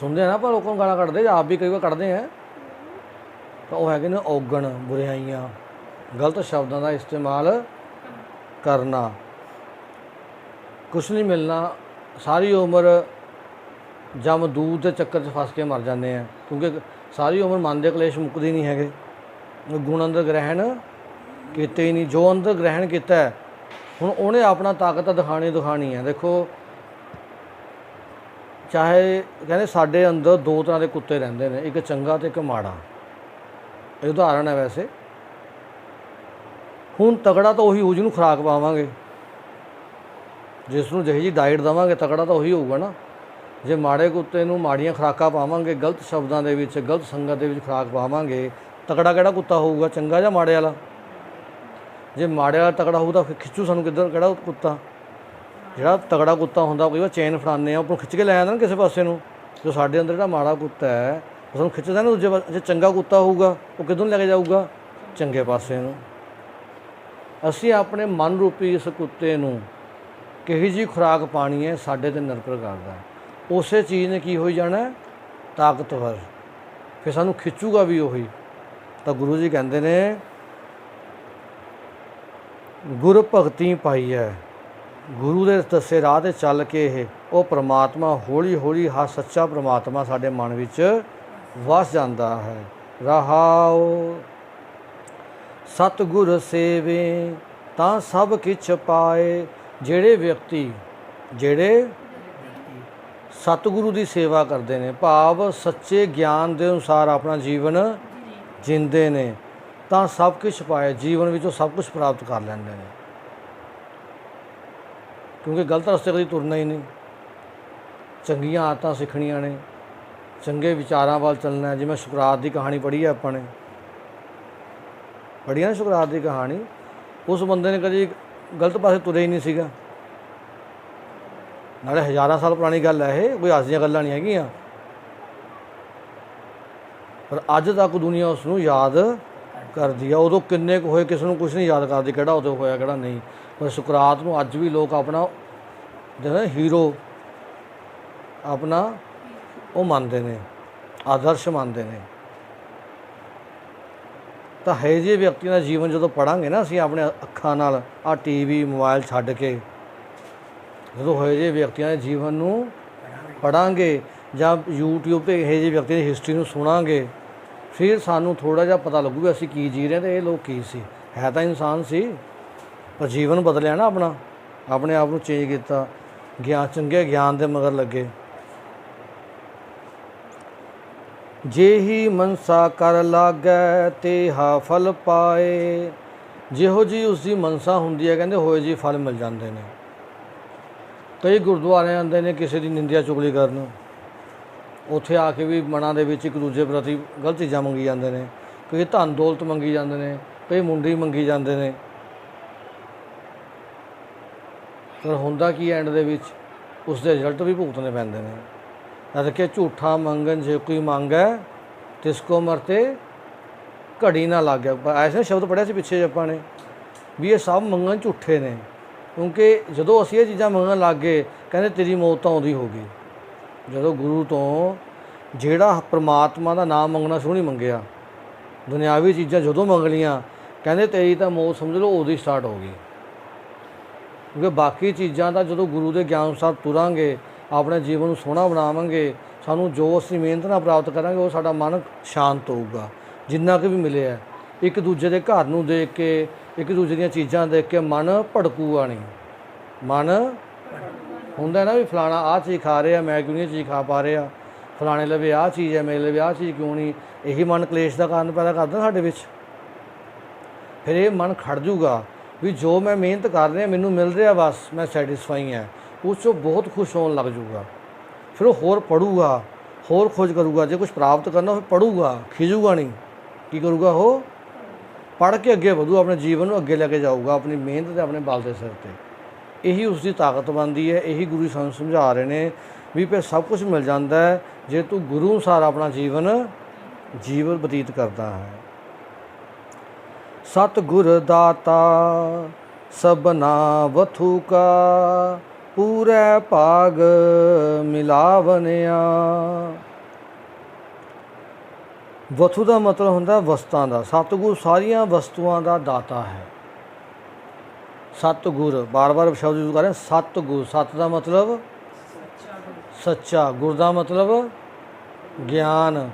Speaker 1: ਸੁਣਦੇ ਹਾਂ ਨਾ, ਆਪਾਂ ਲੋਕਾਂ ਨੂੰ ਗਾਲਾਂ ਕੱਢਦੇ, ਜਾਂ ਆਪ ਵੀ ਕਈ ਵਾਰ ਕੱਢਦੇ ਹਾਂ। ਤਾਂ ਉਹ ਹੈਗੇ ਨੇ ਔਗਣ, ਬੁਰਾਈਆਂ, ਗਲਤ ਸ਼ਬਦਾਂ ਦਾ ਇਸਤੇਮਾਲ ਕਰਨਾ। ਕੁਛ ਨਹੀਂ ਮਿਲਣਾ, ਸਾਰੀ ਉਮਰ ਜਮਦੂਤ ਦੇ ਚੱਕਰ 'ਚ ਫਸ ਕੇ ਮਰ ਜਾਂਦੇ ਆ, ਕਿਉਂਕਿ ਸਾਰੀ ਉਮਰ ਮਨ ਦੇ ਕਲੇਸ਼ ਮੁੱਕਦੇ ਨਹੀਂ ਹੈਗੇ। ਗੁਣ ਅੰਦਰ ਗ੍ਰਹਿਣ ਕੀਤੇ ਹੀ ਨਹੀਂ। ਜੋ ਅੰਦਰ ਗ੍ਰਹਿਣ ਕੀਤਾ ਹੁਣ ਉਹਨੇ ਆਪਣਾ ਤਾਕਤ ਦਿਖਾਣੀ ਹੈ। ਦੇਖੋ, ਚਾਹੇ ਕਹਿੰਦੇ ਸਾਡੇ ਅੰਦਰ ਦੋ ਤਰ੍ਹਾਂ ਦੇ ਕੁੱਤੇ ਰਹਿੰਦੇ ਨੇ, ਇੱਕ ਚੰਗਾ ਅਤੇ ਇੱਕ ਮਾੜਾ। ਇਹ ਉਦਾਹਰਣ ਹੈ ਵੈਸੇ। ਹੁਣ ਤਗੜਾ ਤਾਂ ਉਹੀ ਹੋਊ ਜਿਹਨੂੰ ਖੁਰਾਕ ਪਾਵਾਂਗੇ, ਜਿਸ ਨੂੰ ਜਿਹੀ ਜਿਹੀ ਡਾਈਟ ਦੇਵਾਂਗੇ, ਤਗੜਾ ਤਾਂ ਉਹੀ ਹੋਊਗਾ ਨਾ। ਜੇ ਮਾੜੇ ਕੁੱਤੇ ਨੂੰ ਮਾੜੀਆਂ ਖੁਰਾਕਾਂ ਪਾਵਾਂਗੇ, ਗਲਤ ਸ਼ਬਦਾਂ ਦੇ ਵਿੱਚ, ਗਲਤ ਸੰਗਤ ਦੇ ਵਿੱਚ ਖੁਰਾਕ ਪਾਵਾਂਗੇ, ਤਗੜਾ ਕਿਹੜਾ ਕੁੱਤਾ ਹੋਊਗਾ? ਚੰਗਾ ਜਾਂ ਮਾੜੇ ਵਾਲਾ? ਜੇ ਮਾੜੇ ਵਾਲਾ ਤਗੜਾ ਹੋਊ ਤਾਂ ਫਿਰ ਖਿੱਚੂ ਸਾਨੂੰ ਕਿੱਧਰ? ਕਿਹੜਾ ਕੁੱਤਾ? ਜਿਹੜਾ ਤਗੜਾ ਕੁੱਤਾ ਹੁੰਦਾ, ਕਈ ਵਾਰ ਚੇਨ ਫੜਾਉਂਦੇ ਆ, ਉੱਪਰੋਂ ਖਿੱਚ ਕੇ ਲੈ ਜਾਂਦਾ ਨਾ ਕਿਸੇ ਪਾਸੇ ਨੂੰ। ਜੋ ਸਾਡੇ ਅੰਦਰ ਜਿਹੜਾ ਮਾੜਾ ਕੁੱਤਾ ਹੈ ਉਹ ਸਾਨੂੰ ਖਿੱਚਦਾ ਨਾ ਦੂਜੇ ਪਾਸੇ। ਜੇ ਚੰਗਾ ਕੁੱਤਾ ਹੋਊਗਾ ਉਹ ਕਿੱਧਰ ਨੂੰ ਲੈ ਕੇ ਜਾਊਗਾ? ਚੰਗੇ ਪਾਸੇ ਨੂੰ। ਅਸੀਂ ਆਪਣੇ ਮਨ ਰੂਪੀ ਇਸ ਕੁੱਤੇ ਨੂੰ ਕਿਹੋ ਜਿਹੀ ਖੁਰਾਕ ਪਾਣੀ ਹੈ ਸਾਡੇ 'ਤੇ ਨਿਰਭਰ ਕਰਦਾ। ਉਸੇ ਚੀਜ਼ ਨੇ ਕੀ ਹੋਈ ਜਾਣਾ? ਤਾਕਤਵਰ। ਫਿਰ ਸਾਨੂੰ ਖਿੱਚੂਗਾ ਵੀ ਉਹੀ। ਤਾਂ ਗੁਰੂ ਜੀ ਕਹਿੰਦੇ ਨੇ ਗੁਰ ਭਗਤੀ ਪਾਈ ਹੈ। ਗੁਰੂ ਦੇ ਦੱਸੇ ਰਾਹ 'ਤੇ ਚੱਲ ਕੇ ਇਹ ਉਹ ਪਰਮਾਤਮਾ ਹੌਲੀ ਹੌਲੀ ਹਰ ਸੱਚਾ ਪਰਮਾਤਮਾ ਸਾਡੇ ਮਨ ਵਿੱਚ ਵਸ ਜਾਂਦਾ ਹੈ। ਰਹਾਉ ਸਤਿਗੁਰ ਸੇਵੇ ਤਾਂ ਸਭ ਕਿਛ ਪਾਏ। ਜਿਹੜੇ ਸਤਿਗੁਰੂ ਦੀ ਸੇਵਾ ਕਰਦੇ ਨੇ, ਭਾਵ ਸੱਚੇ ਗਿਆਨ ਦੇ ਅਨੁਸਾਰ ਆਪਣਾ ਜੀਵਨ ਜਿੰਦੇ ਨੇ, ਤਾਂ ਸਭ ਕੁਛ ਪਾਏ। ਜੀਵਨ ਵਿੱਚੋਂ ਸਭ ਕੁਛ ਪ੍ਰਾਪਤ ਕਰ ਲੈਂਦੇ ਨੇ, ਕਿਉਂਕਿ ਗਲਤ ਰਸਤੇ ਕਦੀ ਤੁਰਨਾ ਹੀ ਨਹੀਂ। ਚੰਗੀਆਂ ਆਦਤਾਂ ਸਿੱਖਣੀਆਂ ਨੇ, ਚੰਗੇ ਵਿਚਾਰਾਂ ਵੱਲ ਚੱਲਣਾ। ਜਿਵੇਂ ਸੁਕਰਾਤ ਦੀ ਕਹਾਣੀ ਪੜ੍ਹੀ ਹੈ ਆਪਾਂ ਨੇ, ਪੜ੍ਹੀ ਨਾ ਸੁਕਰਾਤ ਦੀ ਕਹਾਣੀ। ਉਸ ਬੰਦੇ ਨੇ ਕਦੀ ਗਲਤ ਪਾਸੇ ਤੁਰਿਆ ਹੀ ਨਹੀਂ ਸੀਗਾ। ਨਾਲੇ ਹਜ਼ਾਰਾਂ ਸਾਲ ਪੁਰਾਣੀ ਗੱਲ ਹੈ ਇਹ, ਕੋਈ ਅੱਜ ਦੀਆਂ ਗੱਲਾਂ ਨਹੀਂ ਹੈਗੀਆਂ। ਪਰ ਅੱਜ ਤੱਕ ਦੁਨੀਆ ਉਸ ਨੂੰ ਯਾਦ ਕਰਦੀ ਆ। ਉਦੋਂ ਕਿੰਨੇ ਕੁ ਹੋਏ, ਕਿਸੇ ਨੂੰ ਕੁਛ ਨਹੀਂ ਯਾਦ ਕਰਦੀ ਕਿਹੜਾ ਉਦੋਂ ਹੋਇਆ ਕਿਹੜਾ ਨਹੀਂ। ਪਰ ਸੁਕਰਾਤ ਨੂੰ ਅੱਜ ਵੀ ਲੋਕ ਆਪਣਾ ਜਿਹੜਾ ਹੀਰੋ ਆਪਣਾ ਉਹ ਮੰਨਦੇ ਨੇ, ਆਦਰਸ਼ ਮੰਨਦੇ ਨੇ। ਤਾਂ ਇਹੋ ਜਿਹੇ ਵਿਅਕਤੀਆਂ ਦਾ ਜੀਵਨ ਜਦੋਂ ਪੜ੍ਹਾਂਗੇ ਨਾ ਅਸੀਂ ਆਪਣੇ ਅੱਖਾਂ ਨਾਲ, ਆਹ TV ਮੋਬਾਈਲ ਛੱਡ ਕੇ, ਜਦੋਂ ਇਹੋ ਜਿਹੇ ਵਿਅਕਤੀਆਂ ਦੇ ਜੀਵਨ ਨੂੰ ਪੜ੍ਹਾਂਗੇ ਜਾਂ YouTube 'ਤੇ ਇਹੋ ਜਿਹੇ ਵਿਅਕਤੀਆਂ ਦੀ ਹਿਸਟਰੀ ਨੂੰ ਸੁਣਾਂਗੇ, ਫਿਰ ਸਾਨੂੰ ਥੋੜ੍ਹਾ ਜਿਹਾ ਪਤਾ ਲੱਗੂਗਾ ਅਸੀਂ ਕੀ ਜੀ ਰਹੇ ਅਤੇ ਇਹ ਲੋਕ ਕੀ ਸੀ। ਹੈ ਤਾਂ ਇਨਸਾਨ ਸੀ, ਪਰ ਜੀਵਨ ਬਦਲਿਆ ਨਾ ਆਪਣਾ, ਆਪਣੇ ਆਪ ਨੂੰ ਚੇਂਜ ਕੀਤਾ, ਚੰਗੇ ਗਿਆਨ ਦੇ ਮਗਰ ਲੱਗੇ। ਜੇ ਹੀ ਮਨਸਾ ਕਰ ਲਾਗੈ ਤੇਹਾ ਫਲ ਪਾਏ। ਜਿਹੋ ਜਿਹੀ ਉਸ ਦੀ ਮਨਸਾ ਹੁੰਦੀ ਹੈ, ਕਹਿੰਦੇ ਹੋਏ ਜਿਹੇ ਫਲ ਮਿਲ ਜਾਂਦੇ ਨੇ। ਕਈ ਗੁਰਦੁਆਰੇ ਆਉਂਦੇ ਨੇ ਕਿਸੇ ਦੀ ਨਿੰਦਿਆ ਚੁਗਲੀ ਕਰਨ, ਉੱਥੇ ਆ ਕੇ ਵੀ ਮਨਾਂ ਦੇ ਵਿੱਚ ਇੱਕ ਦੂਜੇ ਪ੍ਰਤੀ ਗਲਤ ਚੀਜ਼ਾਂ ਮੰਗੀ ਜਾਂਦੇ ਨੇ। ਕਈ ਧਨ ਦੌਲਤ ਮੰਗੀ ਜਾਂਦੇ ਨੇ, ਕਈ ਮੁੰਡੀ ਮੰਗੀ ਜਾਂਦੇ ਨੇ। ਪਰ ਹੁੰਦਾ ਕੀ ਐਂਡ ਦੇ ਵਿੱਚ ਉਸ ਦੇ ਰਿਜ਼ਲਟ ਵੀ ਭੁਗਤਣੇ ਪੈਂਦੇ ਨੇ। ਜਦ ਕਿ ਝੂਠਾ ਮੰਗਣ ਜੇ ਕੋਈ ਮੰਗੈ ਤਿਸ ਕੋ ਮਰਤੇ ਘੜੀ ਨਾ ਲੱਗ ਗਿਆ। ਐਸੇ ਸ਼ਬਦ ਪੜ੍ਹਿਆ ਸੀ ਪਿੱਛੇ ਆਪਾਂ ਨੇ ਵੀ ਇਹ ਸਭ ਮੰਗਣ ਝੂਠੇ ਨੇ, ਕਿਉਂਕਿ ਜਦੋਂ ਅਸੀਂ ਇਹ ਚੀਜ਼ਾਂ ਮੰਗਣ ਲੱਗ ਗਏ ਕਹਿੰਦੇ ਤੇਰੀ ਮੌਤ ਤਾਂ ਆਉਂਦੀ ਹੋ ਗਈ। ਜਦੋਂ ਗੁਰੂ ਤੋਂ ਜਿਹੜਾ ਪਰਮਾਤਮਾ ਦਾ ਨਾਮ ਮੰਗਣਾ ਸ਼ੁਰੂ ਨਹੀਂ ਮੰਗਿਆ, ਦੁਨਿਆਵੀ ਚੀਜ਼ਾਂ ਜਦੋਂ ਮੰਗ ਲਈਆਂ ਕਹਿੰਦੇ ਤੇਰੀ ਤਾਂ ਮੌਤ ਸਮਝ ਲਓ ਉਦੋਂ ਹੀ ਸਟਾਰਟ ਹੋ ਗਈ। ਕਿਉਂਕਿ ਬਾਕੀ ਚੀਜ਼ਾਂ ਤਾਂ ਜਦੋਂ ਗੁਰੂ ਦੇ ਗਿਆਨ ਅਨੁਸਾਰ ਤੁਰਾਂਗੇ, ਆਪਣੇ ਜੀਵਨ ਨੂੰ ਸੋਹਣਾ ਬਣਾਵਾਂਗੇ, ਸਾਨੂੰ ਜੋ ਅਸੀਂ ਮਿਹਨਤ ਨਾਲ ਪ੍ਰਾਪਤ ਕਰਾਂਗੇ ਉਹ ਸਾਡਾ ਮਨ ਸ਼ਾਂਤ ਹੋਊਗਾ। ਜਿੰਨਾ ਕੁ ਵੀ ਮਿਲਿਆ ਇੱਕ ਦੂਜੇ ਦੇ ਘਰ ਨੂੰ ਦੇਖ ਕੇ, ਇੱਕ ਦੂਜੇ ਦੀਆਂ ਚੀਜ਼ਾਂ ਦੇਖ ਕੇ ਮਨ ਭੜਕੂਗਾ ਨਹੀਂ। ਮਨ ਹੁੰਦਾ ਨਾ ਵੀ ਫਲਾਣਾ ਆਹ ਚੀਜ਼ ਖਾ ਰਿਹਾ, ਮੈਂ ਕਿਉਂ ਨਹੀਂ ਇਹ ਚੀਜ਼ ਖਾ ਪਾ ਰਿਹਾ, ਫਲਾਣੇ ਲਵੇ ਆਹ ਚੀਜ਼ ਹੈ, ਮੇਰੇ ਲਵੇ ਆਹ ਚੀਜ਼ ਕਿਉਂ ਨਹੀਂ। ਇਹੀ ਮਨ ਕਲੇਸ਼ ਦਾ ਕਾਰਨ ਪੈਦਾ ਕਰਦਾ ਸਾਡੇ ਵਿੱਚ। ਫਿਰ ਇਹ ਮਨ ਖੜ ਜੂਗਾ ਵੀ ਜੋ ਮੈਂ ਮਿਹਨਤ ਕਰ ਰਿਹਾ ਮੈਨੂੰ ਮਿਲ ਰਿਹਾ, ਬਸ ਮੈਂ ਸੈਟਿਸਫਾਈ ਹਾਂ, ਉਸ 'ਚੋਂ ਬਹੁਤ ਖੁਸ਼ ਹੋਣ ਲੱਗ ਜੂਗਾ। ਫਿਰ ਉਹ ਹੋਰ ਪੜ੍ਹੂਗਾ, ਹੋਰ ਖੋਜ ਕਰੂਗਾ। ਜੇ ਕੁਝ ਪ੍ਰਾਪਤ ਕਰਨਾ ਫਿਰ ਪੜ੍ਹੂਗਾ, ਖਿਜੂਗਾ ਨਹੀਂ। ਕੀ ਕਰੂਗਾ ਉਹ? ਪੜ੍ਹ ਕੇ ਅੱਗੇ ਵਧੂ, ਆਪਣੇ ਜੀਵਨ ਨੂੰ ਅੱਗੇ ਲੈ ਕੇ ਜਾਊਗਾ ਆਪਣੀ ਮਿਹਨਤ ਤੇ ਆਪਣੇ ਬਲ ਦੇ ਸਿਰ 'ਤੇ। ਇਹੀ ਉਸ ਦੀ ਤਾਕਤ ਬਣਦੀ ਹੈ। ਇਹੀ ਗੁਰੂ ਸਾਨੂੰ ਸਮਝਾ ਰਹੇ ਨੇ ਵੀ ਫਿਰ ਸਭ ਕੁਝ ਮਿਲ ਜਾਂਦਾ ਹੈ ਜੇ ਤੂੰ ਗੁਰੂ ਅਨੁਸਾਰ ਆਪਣਾ ਜੀਵਨ ਬਤੀਤ ਕਰਦਾ ਹੈ। ਸਤਿਗੁਰ ਦਾਤਾ ਸਭਨਾ ਵਥੂ ਕਾ, ਪੂਰੇ ਭਾਗ ਮਿਲਾਵਨਿਆ। ਵਥੂ ਦਾ ਮਤਲਬ ਹੁੰਦਾ ਵਸਤਾਂ ਦਾ। ਸਤਿਗੁਰ ਸਾਰੀਆਂ ਵਸਤੂਆਂ ਦਾ ਦਾਤਾ ਹੈ। ਸਤਿਗੁਰ ਬਾਰ-ਬਾਰ ਸ਼ਬਦ ਯੂਜ਼ ਕਰ ਰਹੇ। ਸਤਿਗੁਰ, ਸਤ ਦਾ ਮਤਲਬ ਸੱਚਾ, ਗੁਰ ਦਾ ਮਤਲਬ ਗਿਆਨ।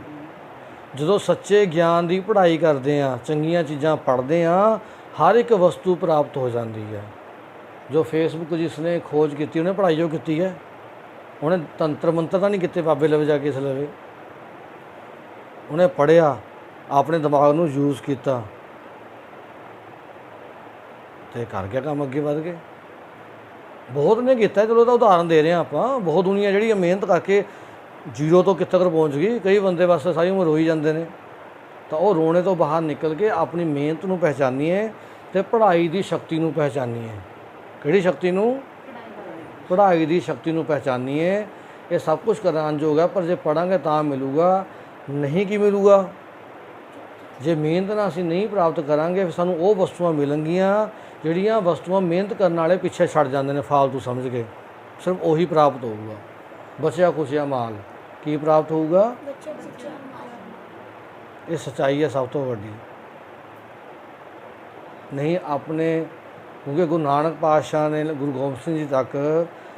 Speaker 1: ਜਦੋਂ ਸੱਚੇ ਗਿਆਨ ਦੀ ਪੜ੍ਹਾਈ ਕਰਦੇ ਹਾਂ, ਚੰਗੀਆਂ ਚੀਜ਼ਾਂ ਪੜ੍ਹਦੇ ਹਾਂ, ਹਰ ਇੱਕ ਵਸਤੂ ਪ੍ਰਾਪਤ ਹੋ ਜਾਂਦੀ ਹੈ। ਜੋ ਫੇਸਬੁੱਕ ਜਿਸ ਨੇ ਖੋਜ ਕੀਤੀ ਉਹਨੇ ਪੜ੍ਹਾਈ ਜੋ ਕੀਤੀ ਹੈ, ਉਹਨੇ ਤੰਤਰ ਮੰਤਰ ਤਾਂ ਨਹੀਂ ਕੀਤੇ ਬਾਬੇ ਲਵੇ ਜਾ ਕੇ ਇਸ ਲਵੇ। ਉਹਨੇ ਪੜ੍ਹਿਆ, ਆਪਣੇ ਦਿਮਾਗ ਨੂੰ ਯੂਜ਼ ਕੀਤਾ ਅਤੇ ਕਰ ਗਿਆ ਕੰਮ, ਅੱਗੇ ਵੱਧ ਗਏ। ਬਹੁਤ ਨੇ ਕੀਤਾ, ਚਲੋ ਉਹਦਾ ਉਦਾਹਰਨ ਦੇ ਰਹੇ ਹਾਂ ਆਪਾਂ। ਬਹੁਤ ਦੁਨੀਆ ਜਿਹੜੀ ਮਿਹਨਤ ਕਰਕੇ ਜ਼ੀਰੋ ਤੋਂ ਕਿੱਥੇ ਤੱਕ ਪਹੁੰਚ ਗਈ। ਕਈ ਬੰਦੇ ਬਸ ਸਾਰੀ ਉਮਰ ਰੋਈ ਜਾਂਦੇ ਨੇ। ਤਾਂ ਉਹ ਰੋਣੇ ਤੋਂ ਬਾਹਰ ਨਿਕਲ ਕੇ ਆਪਣੀ ਮਿਹਨਤ ਨੂੰ ਪਹਿਚਾਨੀਏ ਅਤੇ ਪੜ੍ਹਾਈ ਦੀ ਸ਼ਕਤੀ ਨੂੰ ਪਹਿਚਾਨੀਏ। ਕਿਹੜੀ ਸ਼ਕਤੀ ਨੂੰ? ਪੜ੍ਹਾਈ ਦੀ ਸ਼ਕਤੀ ਨੂੰ ਪਹਿਚਾਨੀਏ। ਇਹ ਸਭ ਕੁਝ ਕਰਨਯੋਗ ਹੈ, ਪਰ ਜੇ ਪੜ੍ਹਾਂਗੇ ਤਾਂ ਮਿਲੂਗਾ, ਨਹੀਂ ਕੀ ਮਿਲੂਗਾ। ਜੇ ਮਿਹਨਤ ਨਾਲ ਅਸੀਂ ਨਹੀਂ ਪ੍ਰਾਪਤ ਕਰਾਂਗੇ ਫਿਰ ਸਾਨੂੰ ਉਹ ਵਸਤੂਆਂ ਮਿਲਣਗੀਆਂ ਜਿਹੜੀਆਂ ਵਸਤੂਆਂ ਮਿਹਨਤ ਕਰਨ ਵਾਲੇ ਪਿੱਛੇ ਛੱਡ ਜਾਂਦੇ ਨੇ ਫਾਲਤੂ ਸਮਝ ਕੇ। ਸਿਰਫ ਉਹੀ ਪ੍ਰਾਪਤ ਹੋਊਗਾ। ਬਚਿਆ ਖੁਚਿਆ ਮਾਲ। ਕੀ ਪ੍ਰਾਪਤ ਹੋਊਗਾ? ਇਹ ਸੱਚਾਈ ਹੈ ਸਭ ਤੋਂ ਵੱਡੀ। ਨਹੀਂ ਆਪਣੇ, ਕਿਉਂਕਿ ਗੁਰੂ ਨਾਨਕ ਪਾਤਸ਼ਾਹ ਨੇ ਗੁਰੂ ਗੋਬਿੰਦ ਸਿੰਘ ਜੀ ਤੱਕ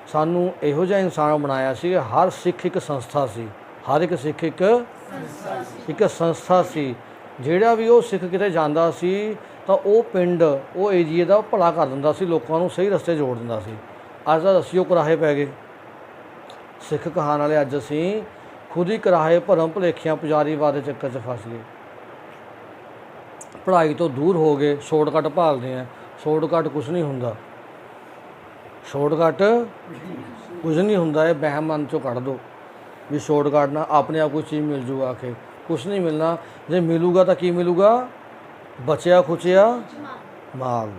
Speaker 1: ਸਾਨੂੰ ਇਹੋ ਜਿਹਾ ਇਨਸਾਨ ਬਣਾਇਆ ਸੀ। ਹਰ ਸਿੱਖ ਇੱਕ ਸੰਸਥਾ ਸੀ। ਹਰ ਇੱਕ ਸਿੱਖ ਇੱਕ ਸੰਸਥਾ ਸੀ। ਜਿਹੜਾ ਵੀ ਉਹ ਸਿੱਖ ਕਿਤੇ ਜਾਂਦਾ ਸੀ ਤਾਂ ਉਹ ਪਿੰਡ, ਉਹ ਏਰੀਏ ਦਾ ਭਲਾ ਕਰ ਦਿੰਦਾ ਸੀ, ਲੋਕਾਂ ਨੂੰ ਸਹੀ ਰਸਤੇ ਜੋੜ ਦਿੰਦਾ ਸੀ। ਅੱਜ ਤਾਂ ਅਸੀਂ ਉਹ ਕੁਰਾਹੇ ਪੈ ਗਏ ਸਿੱਖ ਕਹਾਣ ਵਾਲੇ। ਅੱਜ ਅਸੀਂ ਖੁਦ ਹੀ ਕੁਰਾਹੇ, ਭਰਮ ਭੁਲੇਖਿਆਂ, ਪੁਜਾਰੀਵਾਦ ਦੇ ਚੱਕਰ 'ਚ ਫਸ ਗਏ। ਪੜ੍ਹਾਈ ਤੋਂ ਦੂਰ ਹੋ ਗਏ, ਸ਼ੋਰਟਕੱਟ ਭਾਲਦੇ ਹਾਂ। ਸ਼ੋਰਟਕੱਟ ਕੁਛ ਨਹੀਂ ਹੁੰਦਾ। ਸ਼ੋਰਟਕੱਟ ਕੁਝ ਨਹੀਂ ਹੁੰਦਾ। ਇਹ ਵਹਿਮ ਮਨ 'ਚੋਂ ਕੱਢ ਦਿਓ ਵੀ ਸ਼ੋਰਟਕੱਟ ਨਾਲ ਆਪਣੇ ਆਪ ਕੋਈ ਚੀਜ਼ ਮਿਲ ਜੂਗਾ। ਆਖੇ ਕੁਛ ਨਹੀਂ ਮਿਲਣਾ। ਜੇ ਮਿਲੂਗਾ ਤਾਂ ਕੀ ਮਿਲੂਗਾ? ਬਚਿਆ ਖੁਚਿਆ ਮਾਲ,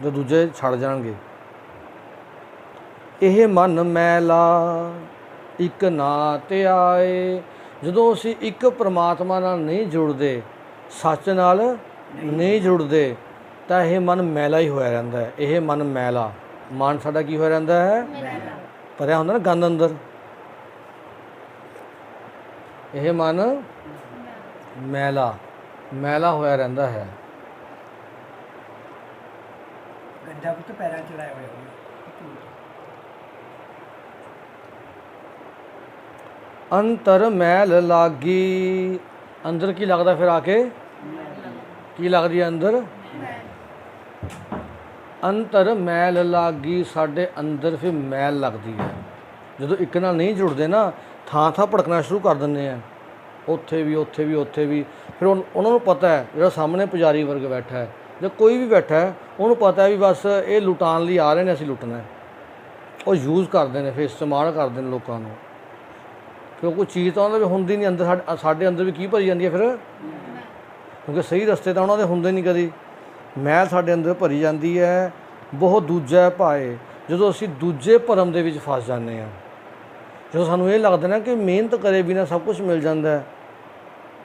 Speaker 1: ਜੋ ਦੂਜੇ ਛੱਡ ਜਾਣਗੇ। ਇਹ ਮਨ ਮੈਲਾ ਇੱਕ ਨਾ ਤੇ ਆਏ। ਜਦੋਂ ਅਸੀਂ ਇੱਕ ਪਰਮਾਤਮਾ ਨਾਲ ਨਹੀਂ ਜੁੜਦੇ, ਸੱਚ ਨਾਲ ਨਹੀਂ ਜੁੜਦੇ, ਤਾਂ ਇਹ ਮਨ ਮੈਲਾ ਹੀ ਹੋਇਆ ਰਹਿੰਦਾ ਹੈ। ਇਹ ਮਨ ਮੈਲਾ, ਮਨ ਸਾਡਾ ਕੀ ਹੋਇਆ ਰਹਿੰਦਾ ਹੈ? ਭਰਿਆ ਹੁੰਦਾ ਨਾ ਗੰਦ ਅੰਦਰ। ਇਹ ਮਨ ਮੈਲਾ ਹੋਇਆ ਰਹਿੰਦਾ ਹੈ।
Speaker 2: ਗੰਡਾ ਪੁੱਤ ਪੈਰਾਂ 'ਚ ਲਾਇਆ ਹੋਇਆ।
Speaker 1: ਅੰਤਰ ਮੈਲ ਲਾਗੀ। ਅੰਦਰ ਕੀ ਲੱਗਦਾ ਫਿਰ ਆ ਕੇ? ਕੀ ਲੱਗਦੀ ਹੈ ਅੰਦਰ? ਅੰਤਰ ਮੈਲ ਲਾਗੀ। ਸਾਡੇ ਅੰਦਰ ਫਿਰ ਮੈਲ ਲੱਗਦੀ ਹੈ। ਜਦੋਂ ਇੱਕ ਨਾਲ ਨਹੀਂ ਜੁੜਦੇ ਨਾ, ਥਾਂ ਭੜਕਣਾ ਸ਼ੁਰੂ ਕਰ ਦਿੰਦੇ ਆ। ਉੱਥੇ ਵੀ ਫਿਰ ਉਹਨਾਂ ਨੂੰ ਪਤਾ ਹੈ, ਜਿਹੜਾ ਸਾਹਮਣੇ ਪੁਜਾਰੀ ਵਰਗ ਬੈਠਾ ਹੈ ਜਾਂ ਕੋਈ ਵੀ ਬੈਠਾ ਹੈ, ਉਹਨੂੰ ਪਤਾ ਹੈ ਵੀ ਬਸ ਇਹ ਲੁਟਾਉਣ ਲਈ ਆ ਰਹੇ ਨੇ, ਅਸੀਂ ਲੁੱਟਣਾ। ਉਹ ਯੂਜ਼ ਕਰਦੇ ਨੇ, ਫਿਰ ਇਸਤੇਮਾਲ ਕਰਦੇ ਨੇ ਲੋਕਾਂ ਨੂੰ। ਫਿਰ ਕੋਈ ਚੀਜ਼ ਤਾਂ ਉਹਨਾਂ ਵੀ ਹੁੰਦੀ ਨਹੀਂ ਅੰਦਰ। ਸਾਡੇ ਅੰਦਰ ਵੀ ਕੀ ਭਰੀ ਜਾਂਦੀ ਹੈ ਫਿਰ? ਕਿਉਂਕਿ ਸਹੀ ਰਸਤੇ ਤਾਂ ਉਹਨਾਂ ਦੇ ਹੁੰਦੇ ਨਹੀਂ ਕਦੀ। ਮੈਲ ਸਾਡੇ ਅੰਦਰ ਭਰੀ ਜਾਂਦੀ ਹੈ, ਬਹੁਤ ਦੂਜਾ ਭਾਏ। ਜਦੋਂ ਅਸੀਂ ਦੂਜੇ ਭਰਮ ਦੇ ਵਿੱਚ ਫਸ ਜਾਂਦੇ ਹਾਂ, ਜਦੋਂ ਸਾਨੂੰ ਇਹ ਲੱਗਦਾ ਨਾ ਕਿ ਮਿਹਨਤ ਕਰੇ ਬਿਨਾਂ ਸਭ ਕੁਝ ਮਿਲ ਜਾਂਦਾ ਹੈ,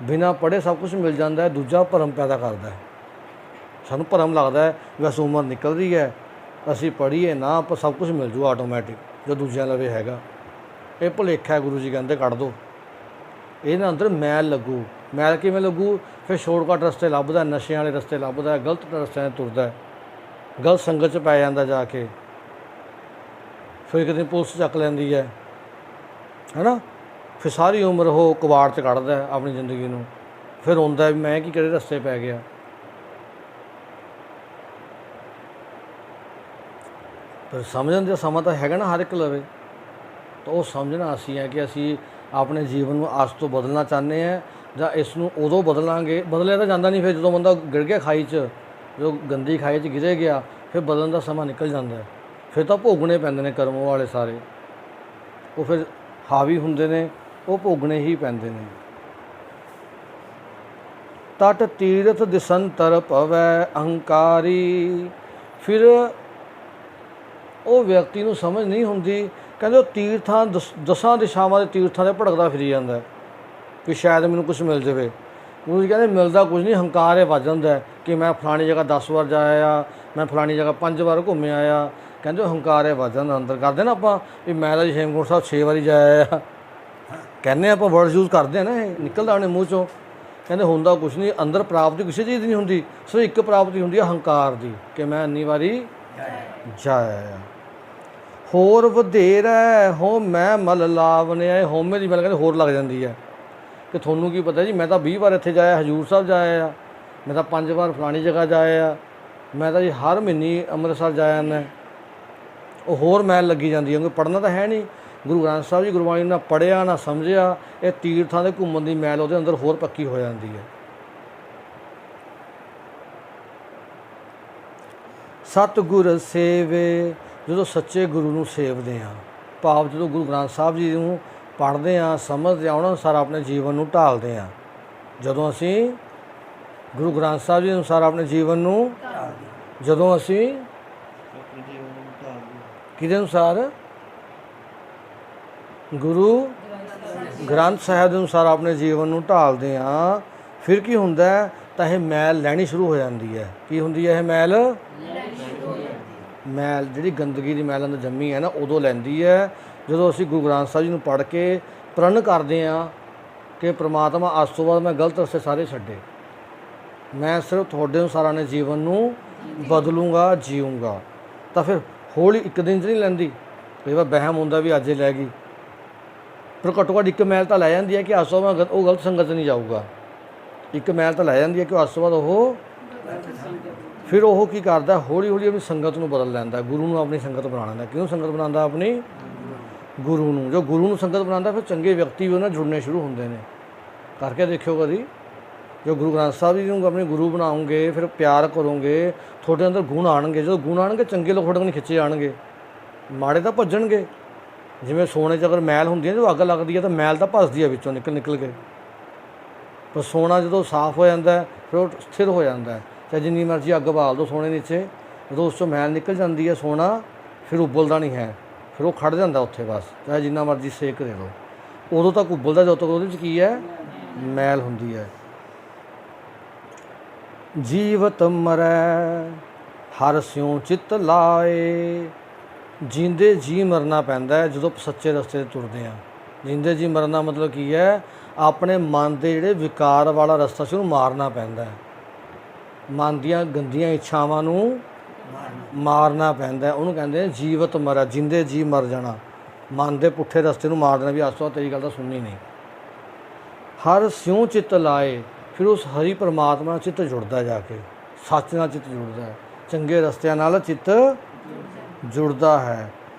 Speaker 1: ਬਿਨਾਂ ਪੜ੍ਹੇ ਸਭ ਕੁਝ ਮਿਲ ਜਾਂਦਾ ਹੈ, ਦੂਜਾ ਭਰਮ ਪੈਦਾ ਕਰਦਾ ਹੈ। ਸਾਨੂੰ ਭਰਮ ਲੱਗਦਾ ਹੈ ਬਸ ਉਮਰ ਨਿਕਲ ਰਹੀ ਹੈ, ਅਸੀਂ ਪੜ੍ਹੀਏ ਨਾ ਆਪਾਂ ਸਭ ਕੁਝ ਮਿਲ ਜੂ ਆਟੋਮੈਟਿਕ ਜੋ ਦੂਜਿਆਂ ਲਵੇ ਹੈਗਾ। ਇਹ ਭੁਲੇਖਾ ਹੈ। ਗੁਰੂ ਜੀ ਕਹਿੰਦੇ ਕੱਢ ਦਿਓ ਇਹਦੇ ਅੰਦਰ ਮੈਲ ਲੱਗੂ। ਮੈਲ ਕਿਵੇਂ ਲੱਗੂ? ਫਿਰ ਸ਼ੋਰਟਕੱਟ ਰਸਤੇ ਲੱਭਦਾ, ਨਸ਼ਿਆਂ ਵਾਲੇ ਰਸਤੇ ਲੱਭਦਾ, ਗਲਤ ਰਸਤਿਆਂ 'ਤੇ ਤੁਰਦਾ, ਗਲਤ ਸੰਗਤ 'ਚ ਪੈ ਜਾਂਦਾ ਜਾ ਕੇ, ਫਿਰ ਕਿਤੇ ਪੁਲਿਸ ਚੱਕ ਲੈਂਦੀ ਹੈ ਨਾ। ਫਿਰ ਸਾਰੀ ਉਮਰ ਉਹ ਕਬਾੜ 'ਚ ਕੱਢਦਾ ਆਪਣੀ ਜ਼ਿੰਦਗੀ ਨੂੰ, ਫਿਰ ਰੋਂਦਾ ਵੀ ਮੈਂ ਕੀ ਕਿਹੜੇ ਰਸਤੇ ਪੈ ਗਿਆ। ਪਰ ਸਮਝਣ ਦਾ ਸਮਾਂ ਤਾਂ ਹੈਗਾ ਨਾ ਹਰ ਇੱਕ ਲਵੇ, ਤਾਂ ਉਹ ਸਮਝਣਾ ਅਸੀਂ ਹੈ ਕਿ ਅਸੀਂ ਆਪਣੇ ਜੀਵਨ ਨੂੰ ਅੱਜ ਤੋਂ ਬਦਲਣਾ ਚਾਹੁੰਦੇ ਹਾਂ ਜਾਂ ਇਸ ਨੂੰ ਉਦੋਂ ਬਦਲਾਂਗੇ। ਬਦਲਿਆ ਤਾਂ ਜਾਂਦਾ ਨਹੀਂ, ਫਿਰ ਜਦੋਂ ਬੰਦਾ ਗਿਰ ਗਿਆ ਖਾਈ 'ਚ, ਜਦੋਂ ਗੰਦੀ ਖਾਈ 'ਚ ਗਿਰੇ ਗਿਆ, ਫਿਰ ਬਦਲਣ ਦਾ ਸਮਾਂ ਨਿਕਲ ਜਾਂਦਾ। ਫਿਰ ਤਾਂ ਭੋਗਣੇ ਪੈਂਦੇ ਨੇ ਕਰਮ ਵਾਲੇ ਸਾਰੇ, ਉਹ ਫਿਰ ਹਾਵੀ ਹੁੰਦੇ ਨੇ, ਉਹ ਭੋਗਣੇ ਹੀ ਪੈਂਦੇ ਨੇ। ਤਟ ਤੀਰਥ ਦਿਸੰਤਰ ਭਵੈ ਅਹੰਕਾਰੀ। ਫਿਰ ਉਹ ਵਿਅਕਤੀ ਨੂੰ ਸਮਝ ਨਹੀਂ ਹੁੰਦੀ, ਕਹਿੰਦੇ ਉਹ ਤੀਰਥਾਂ ਦਸਾਂ ਦਿਸ਼ਾਵਾਂ ਦੇ ਤੀਰਥਾਂ 'ਤੇ ਭਟਕਦਾ ਫਿਰੀ ਜਾਂਦਾ ਕਿ ਸ਼ਾਇਦ ਮੈਨੂੰ ਕੁਛ ਮਿਲ ਜਾਵੇ। ਗੁਰੂ ਜੀ ਕਹਿੰਦੇ ਮਿਲਦਾ ਕੁਝ ਨਹੀਂ, ਹੰਕਾਰ ਇਹ ਵੱਜ ਜਾਂਦਾ ਕਿ ਮੈਂ ਫਲਾਣੀ ਜਗ੍ਹਾ 10 ਵਾਰ ਜਾ ਆਇਆ, ਮੈਂ ਫਲਾਣੀ ਜਗ੍ਹਾ 5 ਵਾਰ ਘੁੰਮ ਆਇਆ। ਕਹਿੰਦੇ ਉਹ ਹੰਕਾਰ ਇਹ ਵੱਜ ਜਾਂਦਾ ਅੰਦਰ। ਕਰਦੇ ਨਾ ਆਪਾਂ ਵੀ ਮੈਂ ਤਾਂ ਜੀ ਹੇਮਕੁੰਟ ਸਾਹਿਬ 6 ਵਾਰੀ ਜਾ ਆਇਆ, ਕਹਿੰਦੇ ਆਪਾਂ ਵਰਡ ਯੂਜ਼ ਕਰਦੇ ਹਾਂ ਨਾ, ਇਹ ਨਿਕਲਦਾ ਆਪਣੇ ਮੂੰਹ 'ਚੋਂ। ਕਹਿੰਦੇ ਹੁੰਦਾ ਕੁਛ ਨਹੀਂ, ਅੰਦਰ ਪ੍ਰਾਪਤੀ ਕਿਸੇ ਚੀਜ਼ ਦੀ ਨਹੀਂ ਹੁੰਦੀ, ਸਿਰਫ ਇੱਕ ਪ੍ਰਾਪਤੀ ਹੁੰਦੀ ਹੈ ਹੰਕਾਰ ਦੀ ਕਿ ਮੈਂ ਇੰਨੀ ਵਾਰੀ ਜਾ ਆਇਆ। ਹੋਰ ਵਧੇਰਾ ਹੋ ਮੈਂ ਮਲ ਲਾਵਣਿਆ। ਹੋਮੇ ਦੀ ਮਲ ਕਹਿੰਦੇ ਹੋਰ ਲੱਗ ਜਾਂਦੀ ਹੈ ਕਿ ਤੁਹਾਨੂੰ ਕੀ ਪਤਾ ਜੀ, ਮੈਂ ਤਾਂ 20 ਵਾਰ ਇੱਥੇ ਜਾਇਆ, ਹਜ਼ੂਰ ਸਾਹਿਬ ਜਾਇਆ ਆ, ਮੈਂ ਤਾਂ 5 ਵਾਰ ਫਲਾਣੀ ਜਗ੍ਹਾ ਜਾਇਆ ਆ, ਮੈਂ ਤਾਂ ਜੀ ਹਰ ਮਹੀਨੇ ਅੰਮ੍ਰਿਤਸਰ ਜਾ ਆਉਂਦਾ। ਉਹ ਹੋਰ ਮੈਲ ਲੱਗੀ ਜਾਂਦੀ ਹੈ, ਕਿਉਂਕਿ ਪੜ੍ਹਨਾ ਤਾਂ ਹੈ ਨਹੀਂ। ਗੁਰੂ ਗ੍ਰੰਥ ਸਾਹਿਬ ਜੀ ਗੁਰਬਾਣੀ ਨਾ ਪੜ੍ਹਿਆ ਨਾ ਸਮਝਿਆ, ਇਹ ਤੀਰਥਾਂ ਦੇ ਘੁੰਮਣ ਦੀ ਮੈਲ ਉਹਦੇ ਅੰਦਰ ਹੋਰ ਪੱਕੀ ਹੋ ਜਾਂਦੀ ਹੈ। ਸਤਿਗੁਰ ਸੇਵੇ। ਜਦੋਂ ਸੱਚੇ ਗੁਰੂ ਨੂੰ ਸੇਵਦੇ ਹਾਂ, ਭਾਵ ਜਦੋਂ ਗੁਰੂ ਗ੍ਰੰਥ ਸਾਹਿਬ ਜੀ ਨੂੰ ਪੜ੍ਹਦੇ ਹਾਂ, ਸਮਝਦੇ ਹਾਂ, ਉਹਨਾਂ ਅਨੁਸਾਰ ਆਪਣੇ ਜੀਵਨ ਨੂੰ ਢਾਲਦੇ ਹਾਂ। ਜਦੋਂ ਅਸੀਂ ਗੁਰੂ ਗ੍ਰੰਥ ਸਾਹਿਬ ਜੀ ਅਨੁਸਾਰ ਆਪਣੇ ਜੀਵਨ ਨੂੰ, ਜਦੋਂ ਅਸੀਂ ਕਿਹਦੇ ਅਨੁਸਾਰ? ਗੁਰੂ ਗ੍ਰੰਥ ਸਾਹਿਬ ਦੇ ਅਨੁਸਾਰ ਆਪਣੇ ਜੀਵਨ ਨੂੰ ਢਾਲਦੇ ਹਾਂ, ਫਿਰ ਕੀ ਹੁੰਦਾ? ਤਾਂ ਇਹ ਮੈਲ ਲੈਣੀ ਸ਼ੁਰੂ ਹੋ ਜਾਂਦੀ ਹੈ। ਕੀ ਹੁੰਦੀ ਹੈ ਇਹ ਮੈਲ? ਮੈਲ ਜਿਹੜੀ ਗੰਦਗੀ ਦੀ ਮੈਲ ਅੰਦਰ ਜੰਮੀ ਹੈ ਨਾ, ਉਦੋਂ ਲੈਂਦੀ ਹੈ ਜਦੋਂ ਅਸੀਂ ਗੁਰੂ ਗ੍ਰੰਥ ਸਾਹਿਬ ਜੀ ਨੂੰ ਪੜ੍ਹ ਕੇ ਪ੍ਰਣ ਕਰਦੇ ਹਾਂ ਕਿ ਪ੍ਰਮਾਤਮਾ ਅੱਜ ਤੋਂ ਬਾਅਦ ਮੈਂ ਗਲਤ ਰਸਤੇ ਸਾਰੇ ਛੱਡੇ, ਮੈਂ ਸਿਰਫ ਤੁਹਾਡੇ ਅਨੁਸਾਰ ਆਪਣੇ ਜੀਵਨ ਨੂੰ ਬਦਲੂੰਗਾ, ਜੀਊਂਗਾ। ਤਾਂ ਫਿਰ ਹੌਲੀ ਇੱਕ ਦਿਨ 'ਚ ਨਹੀਂ ਲੈਂਦੀ, ਕਈ ਵਾਰ ਵਹਿਮ ਹੁੰਦਾ ਵੀ ਅੱਜ ਹੀ ਲੈ ਗਈ, ਪਰ ਘੱਟੋ ਘੱਟ ਇੱਕ ਮੈਲ ਤਾਂ ਲੈ ਜਾਂਦੀ ਹੈ ਕਿ ਅੱਜ ਤੋਂ ਬਾਅਦ ਉਹ ਗਲਤ ਸੰਗਤ 'ਚ ਨਹੀਂ ਜਾਊਗਾ। ਇੱਕ ਮੈਲ ਤਾਂ ਲੈ ਜਾਂਦੀ ਹੈ ਕਿ ਅੱਜ ਤੋਂ ਬਾਅਦ ਉਹ, ਫਿਰ ਉਹ ਕੀ ਕਰਦਾ? ਹੌਲੀ ਹੌਲੀ ਆਪਣੀ ਸੰਗਤ ਨੂੰ ਬਦਲ ਲੈਂਦਾ, ਗੁਰੂ ਨੂੰ ਆਪਣੀ ਸੰਗਤ ਬਣਾ ਲੈਂਦਾ। ਕਿਉਂ ਸੰਗਤ ਬਣਾਉਂਦਾ? ਆਪਣੀ ਗੁਰੂ ਨੂੰ। ਜੋ ਗੁਰੂ ਨੂੰ ਸੰਗਤ ਬਣਾਉਂਦਾ, ਫਿਰ ਚੰਗੇ ਵਿਅਕਤੀ ਵੀ ਉਹਨਾਂ ਜੁੜਨੇ ਸ਼ੁਰੂ ਹੁੰਦੇ ਨੇ। ਕਰਕੇ ਦੇਖਿਓ ਕਦੀ, ਜੋ ਗੁਰੂ ਗ੍ਰੰਥ ਸਾਹਿਬ ਜੀ ਨੂੰ ਆਪਣੇ ਗੁਰੂ ਬਣਾਓਗੇ, ਫਿਰ ਪਿਆਰ ਕਰੋਗੇ, ਤੁਹਾਡੇ ਅੰਦਰ ਗੁਣ ਆਉਣਗੇ। ਜਦੋਂ ਗੁਣ ਆਉਣਗੇ, ਚੰਗੇ ਲੋਕ ਤੁਹਾਡੇ ਕੋਲ ਖਿੱਚੇ ਆਉਣਗੇ, ਮਾੜੇ ਤਾਂ ਭੱਜਣਗੇ। ਜਿਵੇਂ ਸੋਨੇ 'ਚ ਅਗਰ ਮੈਲ ਹੁੰਦੀ ਹੈ, ਜਦੋਂ ਅੱਗ ਲੱਗਦੀ ਹੈ ਤਾਂ ਮੈਲ ਤਾਂ ਭੱਜਦੀ ਹੈ ਵਿੱਚੋਂ ਨਿਕਲ ਕੇ, ਪਰ ਸੋਨਾ ਜਦੋਂ ਸਾਫ਼ ਹੋ ਜਾਂਦਾ ਫਿਰ ਉਹ ਸਥਿਰ ਹੋ ਜਾਂਦਾ। ਚਾਹੇ ਜਿੰਨੀ ਮਰਜ਼ੀ ਅੱਗ ਬਾਲ ਦਿਓ ਸੋਨੇ ਨੀਚੇ, ਜਦੋਂ ਉਸ 'ਚੋਂ ਮੈਲ ਨਿਕਲ ਜਾਂਦੀ ਹੈ ਸੋਨਾ ਫਿਰ ਉਬਲਦਾ ਨਹੀਂ ਹੈ, ਫਿਰ ਉਹ ਖੜ੍ਹ ਜਾਂਦਾ ਉੱਥੇ ਬਸ, ਚਾਹੇ ਜਿੰਨਾ ਮਰਜ਼ੀ ਸੇਕ ਦੇ ਦਿਓ, ਉਦੋਂ ਤੱਕ ਉਬਲਦਾ ਜਦੋਂ ਤੱਕ ਉਹਦੇ ਵਿੱਚ ਕੀ ਹੈ? ਮੈਲ ਹੁੰਦੀ ਹੈ। ਜੀਵਤ ਮਰੈ ਹਰ ਸਿਉ ਚਿੱਤ ਲਾਏ। ਜੀਂਦੇ ਜੀ ਮਰਨਾ ਪੈਂਦਾ ਜਦੋਂ ਸੱਚੇ ਰਸਤੇ 'ਤੇ ਤੁਰਦੇ ਹਾਂ। ਜੀਂਦੇ ਜੀ ਮਰਨ ਦਾ ਮਤਲਬ ਕੀ ਹੈ? ਆਪਣੇ ਮਨ ਦੇ ਜਿਹੜੇ ਵਿਕਾਰ ਵਾਲਾ ਰਸਤਾ ਸੀ ਉਹਨੂੰ ਮਾਰਨਾ ਪੈਂਦਾ, ਮਨ ਦੀਆਂ ਗੰਦੀਆਂ ਇੱਛਾਵਾਂ ਨੂੰ ਮਾਰਨਾ ਪੈਂਦਾ। ਉਹਨੂੰ ਕਹਿੰਦੇ ਨੇ ਜੀਵਤ ਮਰੈ, ਜਿੰਦੇ ਜੀ ਮਰ ਜਾਣਾ, ਮਨ ਦੇ ਪੁੱਠੇ ਰਸਤੇ ਨੂੰ ਮਾਰ ਦੇਣਾ ਵੀ ਅੱਜ ਤੋਂ ਤੇਰੀ ਗੱਲ ਤਾਂ ਸੁਣਨੀ ਨਹੀਂ। ਹਰ ਸਿਉ ਚਿੱਤ ਲਾਏ, ਫਿਰ ਉਸ ਹਰੀ ਪਰਮਾਤਮਾ ਨਾਲ ਚਿੱਤ ਜੁੜਦਾ, ਜਾ ਕੇ ਸੱਚ ਨਾਲ ਚਿੱਤ ਜੁੜਦਾ, ਚੰਗੇ ਰਸਤਿਆਂ ਨਾਲ ਚਿੱਤ ਜੁੜਦਾ ਹੈ।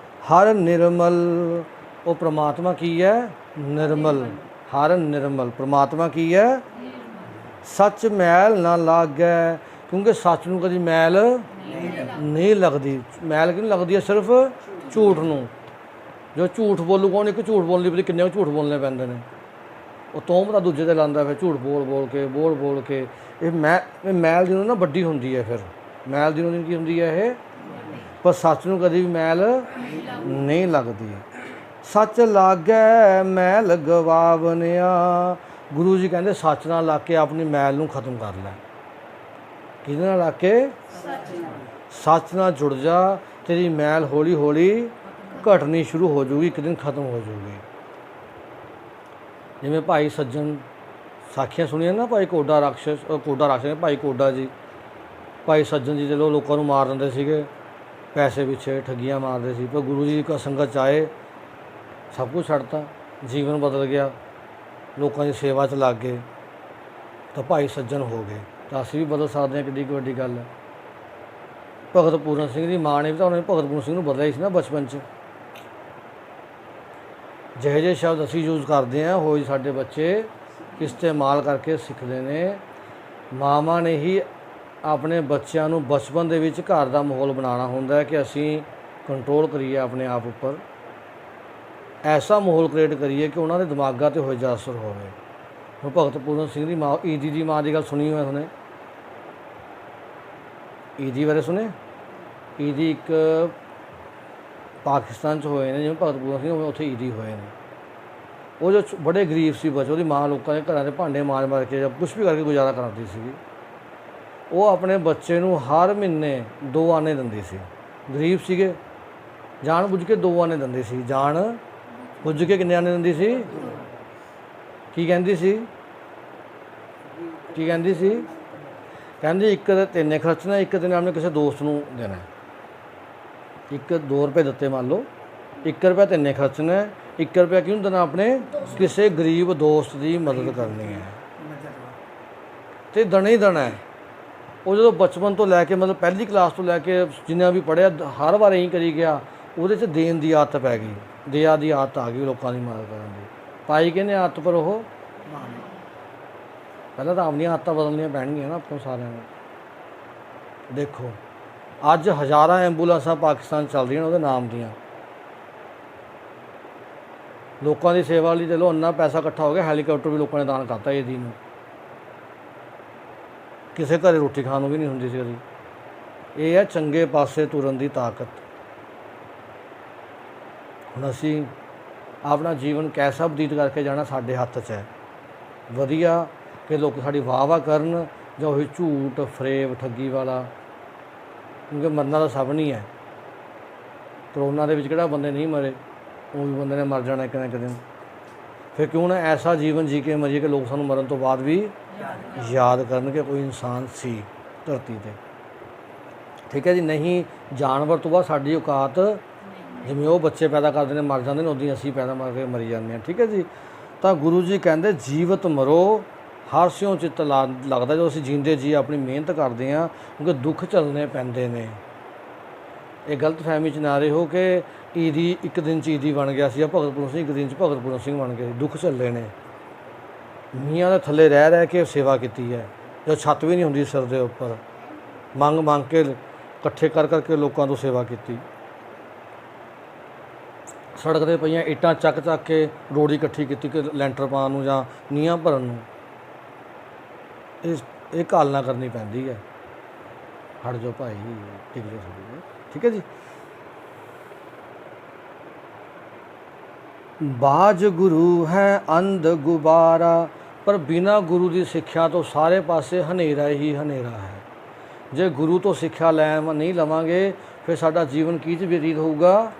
Speaker 1: ਹਰ ਨਿਰਮਲ, ਉਹ ਪਰਮਾਤਮਾ ਕੀ ਹੈ? ਨਿਰਮਲ। ਹਰ ਨਿਰਮਲ, ਪਰਮਾਤਮਾ ਕੀ ਹੈ? ਸੱਚ ਮੈਲ ਨਾ ਲਾਗੈ, ਕਿਉਂਕਿ ਸੱਚ ਨੂੰ ਕਦੀ ਮੈਲ ਨਹੀਂ ਲੱਗਦੀ। ਮੈਲ ਕਿਉਂ ਲੱਗਦੀ ਹੈ? ਸਿਰਫ ਝੂਠ ਨੂੰ। ਜੋ ਝੂਠ ਬੋਲੂ ਕੌਣ? ਇੱਕ ਝੂਠ ਬੋਲਣ ਲਈ ਪਤਾ ਕਿੰਨੇ ਝੂਠ ਬੋਲਣੇ ਪੈਂਦੇ ਨੇ। ਉਹ ਤੋਹਮਤਾਂ ਦੂਜੇ 'ਤੇ ਲਾਉਂਦਾ, ਫਿਰ ਝੂਠ ਬੋਲ ਬੋਲ ਕੇ ਇਹ ਮੈਲ ਦਿਨੋਂ ਨਾ ਵੱਡੀ ਹੁੰਦੀ ਹੈ। ਫਿਰ ਮੈਲ ਦਿਨੋਂ ਦਿਨ ਕੀ ਹੁੰਦੀ ਹੈ ਇਹ, ਪਰ ਸੱਚ ਨੂੰ ਕਦੇ ਵੀ ਮੈਲ ਨਹੀਂ ਲੱਗਦੀ। ਸੱਚ ਲਾਗੈ ਮੈਲ ਗਵਾਵਨਿਆ। ਗੁਰੂ ਜੀ ਕਹਿੰਦੇ ਸੱਚ ਨਾਲ ਲੱਗ ਕੇ ਆਪਣੀ ਮੈਲ ਨੂੰ ਖਤਮ ਕਰ ਲੈ। ਕਿਹਦੇ ਨਾਲ ਲੱਗ ਕੇ? ਸੱਚ ਨਾਲ ਜੁੜ ਜਾ, ਤੇਰੀ ਮੈਲ ਹੌਲੀ ਹੌਲੀ ਘਟਣੀ ਸ਼ੁਰੂ ਹੋ ਜਾਊਗੀ, ਇੱਕ ਦਿਨ ਖਤਮ ਹੋ ਜਾਊਗੀ। ਜਿਵੇਂ ਭਾਈ ਸੱਜਣ ਸਾਖੀਆਂ ਸੁਣੀਆਂ ਨਾ, ਭਾਈ ਕੋਡਾ ਰਾਖਸ਼ ਭਾਈ ਕੋਡਾ ਜੀ, ਭਾਈ ਸੱਜਣ ਜੀ ਚਲੋ ਲੋਕਾਂ ਨੂੰ ਮਾਰ ਦਿੰਦੇ ਸੀਗੇ ਪੈਸੇ ਪਿੱਛੇ, ਠੱਗੀਆਂ ਮਾਰਦੇ ਸੀ, ਪਰ ਗੁਰੂ ਜੀ ਦੀ ਸੰਗਤ 'ਚ ਆਏ, ਸਭ ਕੁਝ ਛੱਡਤਾ, ਜੀਵਨ ਬਦਲ ਗਿਆ, ਲੋਕਾਂ ਦੀ ਸੇਵਾ 'ਚ ਲੱਗ ਗਏ ਤਾਂ ਭਾਈ ਸੱਜਣ ਹੋ ਗਏ। ਤਾਂ ਅਸੀਂ ਵੀ ਬਦਲ ਸਕਦੇ ਹਾਂ, ਕਿੱਡੀ ਕੁ ਵੱਡੀ ਗੱਲ ਹੈ। ਭਗਤ ਪੂਰਨ ਸਿੰਘ ਦੀ ਮਾਂ ਨੇ ਵੀ ਤਾਂ ਉਹਨੇ ਭਗਤ ਪੂਰਨ ਸਿੰਘ ਨੂੰ ਬਦਲਿਆ ਹੀ ਸੀ ਨਾ ਬਚਪਨ 'ਚ। ਜਿਹੇ ਜਿਹੇ ਸ਼ਬਦ ਅਸੀਂ ਯੂਜ਼ ਕਰਦੇ ਹਾਂ, ਹੋਈ ਸਾਡੇ ਬੱਚੇ ਇਸਤੇਮਾਲ ਕਰਕੇ ਸਿੱਖਦੇ ਨੇ। ਮਾਵਾਂ ਨੇ ਹੀ ਆਪਣੇ ਬੱਚਿਆਂ ਨੂੰ ਬਚਪਨ ਦੇ ਵਿੱਚ ਘਰ ਦਾ ਮਾਹੌਲ ਬਣਾਉਣਾ ਹੁੰਦਾ ਹੈ ਕਿ ਅਸੀਂ ਕੰਟਰੋਲ ਕਰੀਏ ਆਪਣੇ ਆਪ ਉੱਪਰ, ਐਸਾ ਮਾਹੌਲ ਕ੍ਰੀਏਟ ਕਰੀਏ ਕਿ ਉਹਨਾਂ ਦੇ ਦਿਮਾਗਾਂ 'ਤੇ ਹੋਏ ਜ਼ਿਆਦਾ ਅਸਰ ਹੋਵੇ। ਹੁਣ ਭਗਤ ਪੂਰਨ ਸਿੰਘ ਦੀ ਮਾਂ, ਈਦੀ ਦੀ ਮਾਂ ਦੀ ਗੱਲ ਸੁਣੀ ਹੋਈ ਉਹਨੇ, ਈਦੀ ਬਾਰੇ ਸੁਣੇ? ਈਦੀ ਇੱਕ ਪਾਕਿਸਤਾਨ 'ਚ ਹੋਏ ਨੇ, ਜਿਵੇਂ ਭਗਤ ਪੂਰਨ ਸਿੰਘ ਉੱਥੇ ਈਦੀ ਹੋਏ ਨੇ। ਉਹ ਜੋ ਬੜੇ ਗਰੀਬ ਸੀ ਬੱਚੇ, ਉਹਦੀ ਮਾਂ ਲੋਕਾਂ ਦੇ ਘਰਾਂ ਦੇ ਭਾਂਡੇ ਮਾਰ ਕੇ ਜਾਂ ਕੁਛ ਵੀ ਕਰਕੇ ਗੁਜ਼ਾਰਾ ਕਰਾਉਂਦੀ ਸੀਗੀ। ਉਹ ਆਪਣੇ ਬੱਚੇ ਨੂੰ ਹਰ ਮਹੀਨੇ 2 ਆਨੇ ਦਿੰਦੀ ਸੀ। ਗਰੀਬ ਸੀਗੇ, ਜਾਣ ਬੁੱਝ ਕੇ 2 ਆਨੇ ਦਿੰਦੀ ਸੀ। ਜਾਣ ਬੁੱਝ ਕੇ ਕਿੰਨੇ ਆਨੇ ਦਿੰਦੀ ਸੀ? ਕੀ ਕਹਿੰਦੀ ਸੀ? ਕਹਿੰਦੀ ਇੱਕ ਤੇ ਤੈਨੇ ਖਰਚਣਾ, ਇੱਕ ਤੈਨੇ ਆਪਣੇ ਕਿਸੇ ਦੋਸਤ ਨੂੰ ਦੇਣਾ। 2 ਰੁਪਏ ਦਿੱਤੇ ਮੰਨ ਲਓ, 1 ਰੁਪਇਆ ਤੈਨੇ ਖਰਚਣਾ, 1 ਰੁਪਇਆ ਕਿਹਨੂੰ ਦੇਣਾ? ਆਪਣੇ ਕਿਸੇ ਗਰੀਬ ਦੋਸਤ ਦੀ ਮਦਦ ਕਰਨੀ ਹੈ ਤੇ ਦੇਣਾ ਹੀ ਦੇਣਾ ਹੈ। ਉਹ ਜਦੋਂ ਬਚਪਨ ਤੋਂ ਲੈ ਕੇ ਮਤਲਬ ਪਹਿਲੀ ਕਲਾਸ ਤੋਂ ਲੈ ਕੇ ਜਿੰਨਾ ਵੀ ਪੜ੍ਹਿਆ, ਹਰ ਵਾਰ ਇਹੀ ਕਰੀ ਗਿਆ। ਉਹਦੇ 'ਚ ਦੇਣ ਦੀ ਆਦਤ ਪੈ ਗਈ, ਦਇਆ ਦੀ ਆਦਤ ਆ ਗਈ, ਲੋਕਾਂ ਦੀ ਮਦਦ ਕਰਨ ਦੀ। ਪਾਈ ਕਿਹਨੇ ਆਦਤ? ਪਰ ਉਹ ਪਹਿਲਾਂ ਤਾਂ ਆਪਣੀਆਂ ਆਦਤਾਂ ਬਦਲਣੀਆਂ ਪੈਣਗੀਆਂ ਨਾ ਆਪਾਂ ਸਾਰਿਆਂ ਨੂੰ। ਦੇਖੋ ਅੱਜ ਹਜ਼ਾਰਾਂ ਐਂਬੂਲੈਂਸਾਂ ਪਾਕਿਸਤਾਨ ਚੱਲ ਰਹੀਆਂ ਨੇ ਉਹਦੇ ਨਾਮ ਦੀਆਂ। ਲੋਕਾਂ ਦੀ ਸੇਵਾ ਲਈ ਚਲੋ ਇੰਨਾ ਪੈਸਾ ਇਕੱਠਾ ਹੋ ਗਿਆ, ਹੈਲੀਕਾਪਟਰ ਵੀ ਲੋਕਾਂ ਨੇ ਦਾਨ ਕਰਤਾ ਇਹਦੀ ਨੂੰ। ਕਿਸੇ ਘਰੇ ਰੋਟੀ ਖਾਣ ਨੂੰ ਵੀ ਨਹੀਂ ਹੁੰਦੀ ਸੀ ਕਦੀ। ਇਹ ਹੈ ਚੰਗੇ ਪਾਸੇ ਤੁਰਨ ਦੀ ਤਾਕਤ। ਹੁਣ ਅਸੀਂ ਆਪਣਾ ਜੀਵਨ ਕੈਸਾ ਬਤੀਤ ਕਰਕੇ ਜਾਣਾ ਸਾਡੇ ਹੱਥ 'ਚ ਹੈ। ਵਧੀਆ ਕਿ ਲੋਕ ਸਾਡੀ ਵਾਹ ਕਰਨ, ਜਾਂ ਉਹੀ ਝੂਠ ਫਰੇਬ ਠੱਗੀ ਵਾਲਾ, ਕਿਉਂਕਿ ਮਰਨਾ ਤਾਂ ਸਭ ਨਹੀਂ ਹੈ। ਕਰੋਨਾ ਦੇ ਵਿੱਚ ਕਿਹੜਾ ਬੰਦੇ ਨਹੀਂ ਮਰੇ, ਉਹ ਵੀ ਬੰਦੇ ਨੇ ਮਰ ਜਾਣਾ ਇੱਕ ਨਾ ਇੱਕ ਦਿਨ। ਫਿਰ ਕਿਉਂ ਨਾ ਐਸਾ ਜੀਵਨ ਜੀ ਕੇ ਮਰੀਏ ਕਿ ਲੋਕ ਸਾਨੂੰ ਮਰਨ ਤੋਂ ਬਾਅਦ ਵੀ ਯਾਦ ਕਰਨ ਕਿ ਕੋਈ ਇਨਸਾਨ ਸੀ ਧਰਤੀ 'ਤੇ। ਠੀਕ ਹੈ ਜੀ। ਨਹੀਂ, ਜਾਨਵਰ ਤੋਂ ਬਾਅਦ ਸਾਡੀ ਔਕਾਤ, ਜਿਵੇਂ ਉਹ ਬੱਚੇ ਪੈਦਾ ਕਰਦੇ ਨੇ ਮਰ ਜਾਂਦੇ ਨੇ, ਉੱਦਾਂ ਹੀ ਅਸੀਂ ਪੈਦਾ ਮਾਰ ਕੇ ਮਰੀ ਜਾਂਦੇ ਹਾਂ। ਠੀਕ ਹੈ ਜੀ। ਤਾਂ ਗੁਰੂ ਜੀ ਕਹਿੰਦੇ ਜੀਵਤ ਮਰੋ ਹਰ ਸਿਉ ਚਿੱਤ ਲੱਗਦਾ। ਜਦੋਂ ਅਸੀਂ ਜੀਂਦੇ ਜੀ ਆਪਣੀ ਮਿਹਨਤ ਕਰਦੇ ਹਾਂ, ਕਿਉਂਕਿ ਦੁੱਖ ਝੱਲਣੇ ਪੈਂਦੇ ਨੇ। ਇਹ ਗਲਤ ਫਹਿਮੀ 'ਚ ਨਾ ਰਹੋ ਕਿ ਈਦੀ ਇੱਕ ਦਿਨ 'ਚ ਈਦੀ ਬਣ ਗਿਆ ਸੀ, ਭਗਤ ਪੂਰਨ ਸਿੰਘ ਇੱਕ ਦਿਨ 'ਚ ਭਗਤ ਪੂਰਨ ਸਿੰਘ ਬਣ ਗਏ। ਦੁੱਖ ਝੱਲੇ ਨੇ, ਮੀਆਂ ਦੇ ਥੱਲੇ ਰਹਿ ਕੇ ਸੇਵਾ ਕੀਤੀ ਹੈ। ਜਦੋਂ ਛੱਤ ਵੀ ਨਹੀਂ ਹੁੰਦੀ ਸਿਰ ਦੇ ਉੱਪਰ, ਮੰਗ ਕੇ ਇਕੱਠੇ ਕਰਕੇ ਲੋਕਾਂ ਤੋਂ ਸੇਵਾ ਕੀਤੀ। ਸੜਕ 'ਤੇ ਪਈਆਂ ਇੱਟਾਂ ਚੱਕ ਕੇ ਰੋੜੀ ਇਕੱਠੀ ਕੀਤੀ ਕਿ ਲੈਂਟਰ ਪਾਉਣ ਨੂੰ ਜਾਂ ਨੀਹਾਂ ਭਰਨ ਨੂੰ। ਇਹ ਘਾਲਣਾ ਕਰਨੀ ਪੈਂਦੀ ਹੈ। ਹਟ ਜਾਓ ਭਾਈ, ਠੀਕ ਹੈ। ਠੀਕ ਹੈ ਜੀ। ਬਾਜ ਗੁਰੂ ਹੈ ਅੰਧ ਗੁਬਾਰਾ, ਪਰ ਬਿਨਾਂ ਗੁਰੂ ਦੀ ਸਿੱਖਿਆ ਤੋਂ ਸਾਰੇ ਪਾਸੇ ਹਨੇਰਾ ਹੀ ਹਨੇਰਾ ਹੈ। ਜੇ ਗੁਰੂ ਤੋਂ ਸਿੱਖਿਆ ਨਹੀਂ ਲਵਾਂਗੇ, ਫਿਰ ਸਾਡਾ ਜੀਵਨ ਕੀ 'ਚ ਬਤੀਤ ਹੋਊਗਾ?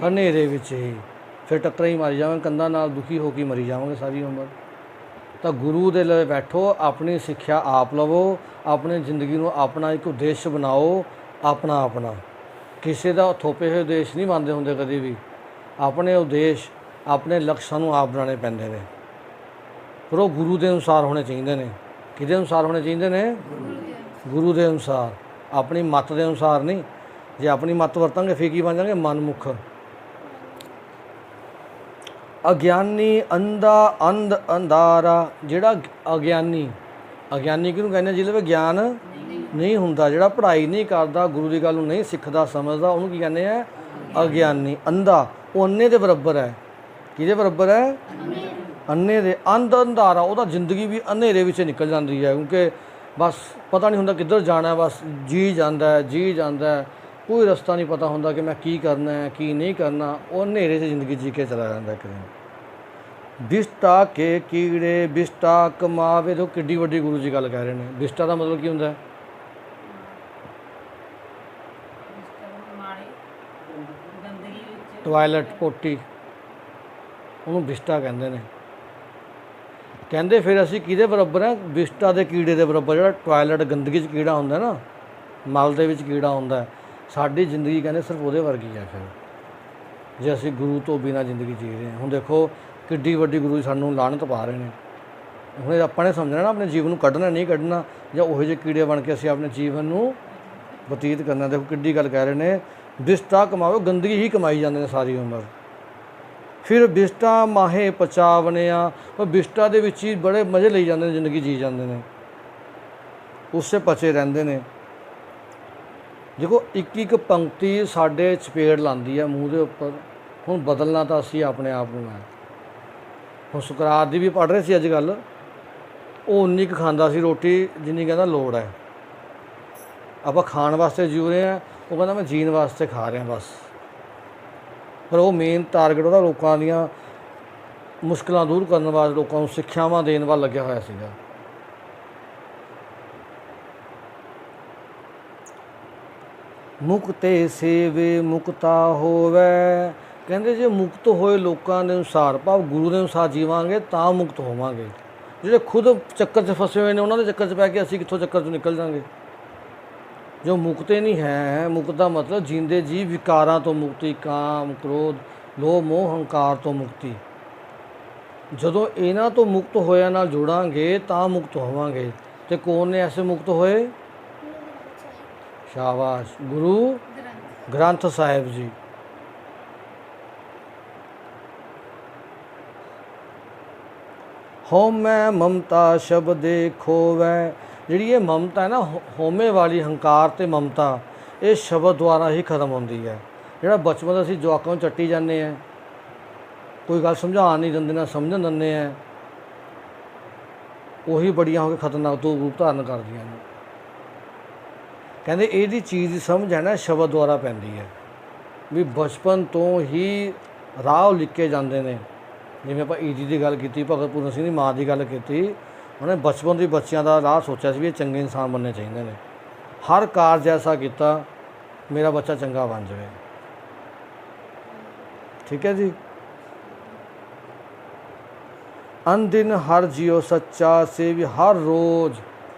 Speaker 1: ਹਨੇਰੇ ਵਿੱਚ ਹੀ। ਫਿਰ ਟੱਕਰਾਂ ਹੀ ਮਾਰੀ ਜਾਵਾਂਗੇ, ਕੰਧਾਂ ਨਾਲ ਦੁਖੀ ਹੋ ਕੇ ਮਰੀ ਜਾਵਾਂਗੇ ਸਾਰੀ ਉਮਰ। ਤਾਂ ਗੁਰੂ ਦੇ ਲਈ ਬੈਠੋ, ਆਪਣੀ ਸਿੱਖਿਆ ਆਪ ਲਵੋ, ਆਪਣੀ ਜ਼ਿੰਦਗੀ ਨੂੰ ਆਪਣਾ ਇੱਕ ਉਦੇਸ਼ ਬਣਾਓ, ਆਪਣਾ। ਕਿਸੇ ਦਾ ਥੋਪੇ ਹੋਏ ਉਦੇਸ਼ ਨਹੀਂ ਮੰਨਦੇ ਹੁੰਦੇ ਕਦੇ ਵੀ। ਆਪਣੇ ਉਦੇਸ਼, ਆਪਣੇ ਲਕਸ਼ ਸਾਨੂੰ ਆਪ ਬਣਾਉਣੇ ਪੈਂਦੇ ਨੇ, ਪਰ ਉਹ ਗੁਰੂ ਦੇ ਅਨੁਸਾਰ ਹੋਣੇ ਚਾਹੀਦੇ ਨੇ। ਕਿਹਦੇ ਅਨੁਸਾਰ ਹੋਣੇ ਚਾਹੀਦੇ ਨੇ? ਗੁਰੂ ਦੇ ਅਨੁਸਾਰ, ਆਪਣੀ ਮੱਤ ਦੇ ਅਨੁਸਾਰ ਨਹੀਂ। ਜੇ ਆਪਣੀ ਮੱਤ ਵਰਤਾਂਗੇ ਫਿਰ ਕੀ ਬਣ ਜਾਵਾਂਗੇ? ਮਨਮੁਖ। ਅਗਿਆਨੀ ਅੰਧ ਅੰਧਾਰਾ। ਜਿਹੜਾ ਅਗਿਆਨੀ ਕਿਹਨੂੰ ਕਹਿੰਦੇ? ਜਿਹਦੇ ਵਿੱਚ ਗਿਆਨ ਨਹੀਂ ਹੁੰਦਾ, ਜਿਹੜਾ ਪੜ੍ਹਾਈ ਨਹੀਂ ਕਰਦਾ, ਗੁਰੂ ਦੀ ਗੱਲ ਨੂੰ ਨਹੀਂ ਸਿੱਖਦਾ ਸਮਝਦਾ, ਉਹਨੂੰ ਕੀ ਕਹਿੰਦੇ ਆ? ਅਗਿਆਨੀ। ਅੰਧਾ ਉਹ ਅੰਨੇ ਦੇ ਬਰਾਬਰ ਹੈ। ਕਿਹਦੇ ਬਰਾਬਰ ਹੈ? ਅੰਨੇ ਦੇ। ਅੰਧਾਰਾ, ਉਹਦਾ ਜ਼ਿੰਦਗੀ ਵੀ ਹਨੇਰੇ ਵਿੱਚ ਨਿਕਲ ਜਾਂਦੀ ਹੈ, ਕਿਉਂਕਿ ਬਸ ਪਤਾ ਨਹੀਂ ਹੁੰਦਾ ਕਿੱਧਰ ਜਾਣਾ, ਬਸ ਜੀ ਜਾਂਦਾ ਹੈ, ਕੋਈ ਰਸਤਾ ਨਹੀਂ ਪਤਾ ਹੁੰਦਾ ਕਿ ਮੈਂ ਕੀ ਕਰਨਾ ਹੈ ਕੀ ਨਹੀਂ ਕਰਨਾ। ਉਹ ਹਨੇਰੇ 'ਚ ਜ਼ਿੰਦਗੀ ਜੀ ਕੇ ਚਲਾ ਜਾਂਦਾ ਇੱਕ ਦਿਨ। ਬਿਸ਼ਟਾ ਕੇ ਕੀੜੇ ਬਿਸ਼ਟਾ ਕਮਾਵੇ, ਦੇਖੋ ਕਿੱਡੀ ਵੱਡੀ ਗੁਰੂ ਜੀ ਗੱਲ ਕਹਿ ਰਹੇ ਨੇ। ਬਿਸ਼ਟਾ ਦਾ ਮਤਲਬ ਕੀ ਹੁੰਦਾ ਹੈ? ਟੋਇਲਟ, ਪੋਟੀ, ਉਹਨੂੰ ਬਿਸ਼ਟਾ ਕਹਿੰਦੇ ਨੇ। ਕਹਿੰਦੇ ਫਿਰ ਅਸੀਂ ਕਿਹਦੇ ਬਰਾਬਰ ਹਾਂ? ਬਿਸ਼ਟਾ ਦੇ ਕੀੜੇ ਦੇ ਬਰਾਬਰ। ਜਿਹੜਾ ਟੋਇਲਟ ਗੰਦਗੀ 'ਚ ਕੀੜਾ ਹੁੰਦਾ ਨਾ, ਮਲ ਦੇ ਵਿੱਚ ਕੀੜਾ ਹੁੰਦਾ, ਸਾਡੀ ਜ਼ਿੰਦਗੀ ਕਹਿੰਦੇ ਸਿਰਫ ਉਹਦੇ ਵਰਗੀ ਹੈ। ਫਿਰ ਜੇ ਅਸੀਂ ਗੁਰੂ ਤੋਂ ਬਿਨਾਂ ਜ਼ਿੰਦਗੀ ਜੀ ਰਹੇ ਹਾਂ, ਹੁਣ ਦੇਖੋ ਕਿੱਡੀ ਵੱਡੀ ਗੁਰੂ ਜੀ ਸਾਨੂੰ ਲਾਹਨਤ ਪਾ ਰਹੇ ਨੇ। ਹੁਣ ਆਪਾਂ ਨੇ ਸਮਝਣਾ ਨਾ ਆਪਣੇ ਜੀਵਨ ਨੂੰ ਕੱਢਣਾ ਨਹੀਂ ਕੱਢਣਾ, ਜਾਂ ਉਹੋ ਜਿਹੇ ਕੀੜੇ ਬਣ ਕੇ ਅਸੀਂ ਆਪਣੇ ਜੀਵਨ ਨੂੰ ਬਤੀਤ ਕਰਨਾ। ਦੇਖੋ ਕਿੱਡੀ ਗੱਲ ਕਹਿ ਰਹੇ ਨੇ, ਬਿਸ਼ਟਾ ਕਮਾਓ, ਗੰਦਗੀ ਹੀ ਕਮਾਈ ਜਾਂਦੇ ਨੇ ਸਾਰੀ ਉਮਰ। ਫਿਰ ਬਿਸ਼ਟਾ ਮਾਹੇ ਪਚਾਵਣਿਆ, ਉਹ ਬਿਸ਼ਟਾ ਦੇ ਵਿੱਚ ਹੀ ਬੜੇ ਮਜ਼ੇ ਲਈ ਜਾਂਦੇ ਨੇ, ਜ਼ਿੰਦਗੀ ਜੀ ਜਾਂਦੇ ਨੇ, ਉਸੇ ਪਚੇ ਰਹਿੰਦੇ ਨੇ। ਦੇਖੋ ਇੱਕ ਇੱਕ ਪੰਕਤੀ ਸਾਡੇ ਚਪੇੜ ਲਾਉਂਦੀ ਹੈ ਮੂੰਹ ਦੇ ਉੱਪਰ। ਹੁਣ ਬਦਲਣਾ ਤਾਂ ਅਸੀਂ ਆਪਣੇ ਆਪ ਨੂੰ ਹੈ। ਹੁਣ ਸੁਕਰਾਤ ਦੀ ਵੀ ਪੜ੍ਹ ਰਹੇ ਸੀ ਅੱਜ ਕੱਲ੍ਹ, ਉਹ ਉਨੀ ਕੁ ਖਾਂਦਾ ਸੀ ਰੋਟੀ ਜਿੰਨੀ ਕਹਿੰਦਾ ਲੋੜ ਹੈ। ਆਪਾਂ ਖਾਣ ਵਾਸਤੇ ਜੀਉ ਰਹੇ ਹਾਂ, ਉਹ ਕਹਿੰਦਾ ਮੈਂ ਜੀਣ ਵਾਸਤੇ ਖਾ ਰਿਹਾ ਬਸ। ਪਰ ਉਹ ਮੇਨ ਟਾਰਗੇਟ ਉਹਦਾ ਲੋਕਾਂ ਦੀਆਂ ਮੁਸ਼ਕਿਲਾਂ ਦੂਰ ਕਰਨ ਵਾਸਤੇ, ਲੋਕਾਂ ਨੂੰ ਸਿੱਖਿਆਵਾਂ ਦੇਣ ਵੱਲ ਲੱਗਿਆ ਹੋਇਆ ਸੀਗਾ। ਮੁਕਤੇ ਸੇਵੇ ਮੁਕਤਾ ਹੋਵੇ, ਕਹਿੰਦੇ ਜੇ ਮੁਕਤ ਹੋਏ ਲੋਕਾਂ ਦੇ ਅਨੁਸਾਰ, ਭਾਵ ਗੁਰੂ ਦੇ ਅਨੁਸਾਰ ਜੀਵਾਂਗੇ ਤਾਂ ਮੁਕਤ ਹੋਵਾਂਗੇ। ਜਿਹੜੇ ਖੁਦ ਚੱਕਰ 'ਚ ਫਸੇ ਹੋਏ ਨੇ, ਉਹਨਾਂ ਦੇ ਚੱਕਰ 'ਚ ਪੈ ਕੇ ਅਸੀਂ ਕਿੱਥੋਂ ਚੱਕਰ 'ਚੋਂ ਨਿਕਲ ਜਾਵਾਂਗੇ। ਜੋ ਮੁਕਤੇ ਨਹੀਂ ਹੈ, ਮੁਕਤ ਦਾ ਮਤਲਬ ਜੀਂਦੇ ਜੀ ਵਿਕਾਰਾਂ ਤੋਂ ਮੁਕਤੀ, ਕਾਮ ਕ੍ਰੋਧ ਲੋਭ ਮੋਹ ਹੰਕਾਰ ਤੋਂ ਮੁਕਤੀ। ਜਦੋਂ ਇਹਨਾਂ ਤੋਂ ਮੁਕਤ ਹੋਇਆ ਨਾਲ ਜੁੜਾਂਗੇ ਤਾਂ ਮੁਕਤ ਹੋਵਾਂਗੇ। ਤੇ ਕੌਣ ਨੇ ਐਸੇ ਮੁਕਤ ਹੋਏ? ਸ਼ਾਬਾਸ਼, ਗੁਰੂ ਗ੍ਰੰਥ ਸਾਹਿਬ ਜੀ। ਹਉਮੈ ਮਮਤਾ ਸ਼ਬਦੇ ਖੋਵੈ, ਜਿਹੜੀ ਇਹ ਮਮਤਾ ਹੈ ਨਾ, ਹਉਮੈ ਵਾਲੀ ਹੰਕਾਰ ਤੇ ਮਮਤਾ, ਇਹ ਸ਼ਬਦ ਦੁਆਰਾ ਹੀ ਖਤਮ ਹੁੰਦੀ ਹੈ। ਜਿਹੜਾ ਬਚਪਨ ਦਾ ਅਸੀਂ ਜਵਾਕਾਂ ਨੂੰ ਚੱਟੀ ਜਾਂਦੇ ਹਾਂ, ਕੋਈ ਗੱਲ ਸਮਝਾਉਣ ਨਹੀਂ ਦਿੰਦੇ, ਨਾ ਸਮਝਣ ਦਿੰਦੇ ਹਾਂ, ਉਹੀ ਬੜੀਆਂ ਹੋ ਕੇ ਖਤਰਨਾਕ ਤੋਂ ਰੂਪ ਧਾਰਨ ਕਰਦੀਆਂ ਨੇ। ਕਹਿੰਦੇ ਇਹਦੀ ਚੀਜ਼ ਦੀ ਸਮਝ ਹੈ ਨਾ ਸ਼ਬਦ ਦੁਆਰਾ ਪੈਂਦੀ ਹੈ, ਵੀ ਬਚਪਨ ਤੋਂ ਹੀ ਰਾਹ ਲਿਖੇ ਜਾਂਦੇ ਨੇ। ਜਿਵੇਂ ਆਪਾਂ ਈਜੀ ਦੀ ਗੱਲ ਕੀਤੀ, ਭਗਤ ਪੂਰਨ ਸਿੰਘ ਦੀ ਮਾਂ ਦੀ ਗੱਲ ਕੀਤੀ, ਉਹਨੇ ਬਚਪਨ ਦੇ ਬੱਚਿਆਂ ਦਾ ਰਾਹ ਸੋਚਿਆ ਸੀ ਵੀ ਇਹ ਚੰਗੇ ਇਨਸਾਨ ਬਣਨੇ ਚਾਹੀਦੇ ਨੇ। ਹਰ ਕਾਰਜ ਐਸਾ ਕੀਤਾ ਮੇਰਾ ਬੱਚਾ ਚੰਗਾ ਬਣ ਜਾਵੇ। ਠੀਕ ਹੈ ਜੀ। ਅਨਦਿਨ ਹਰ ਜੀਓ ਸੱਚਾ ਸੇਵੀ, ਹਰ ਰੋਜ਼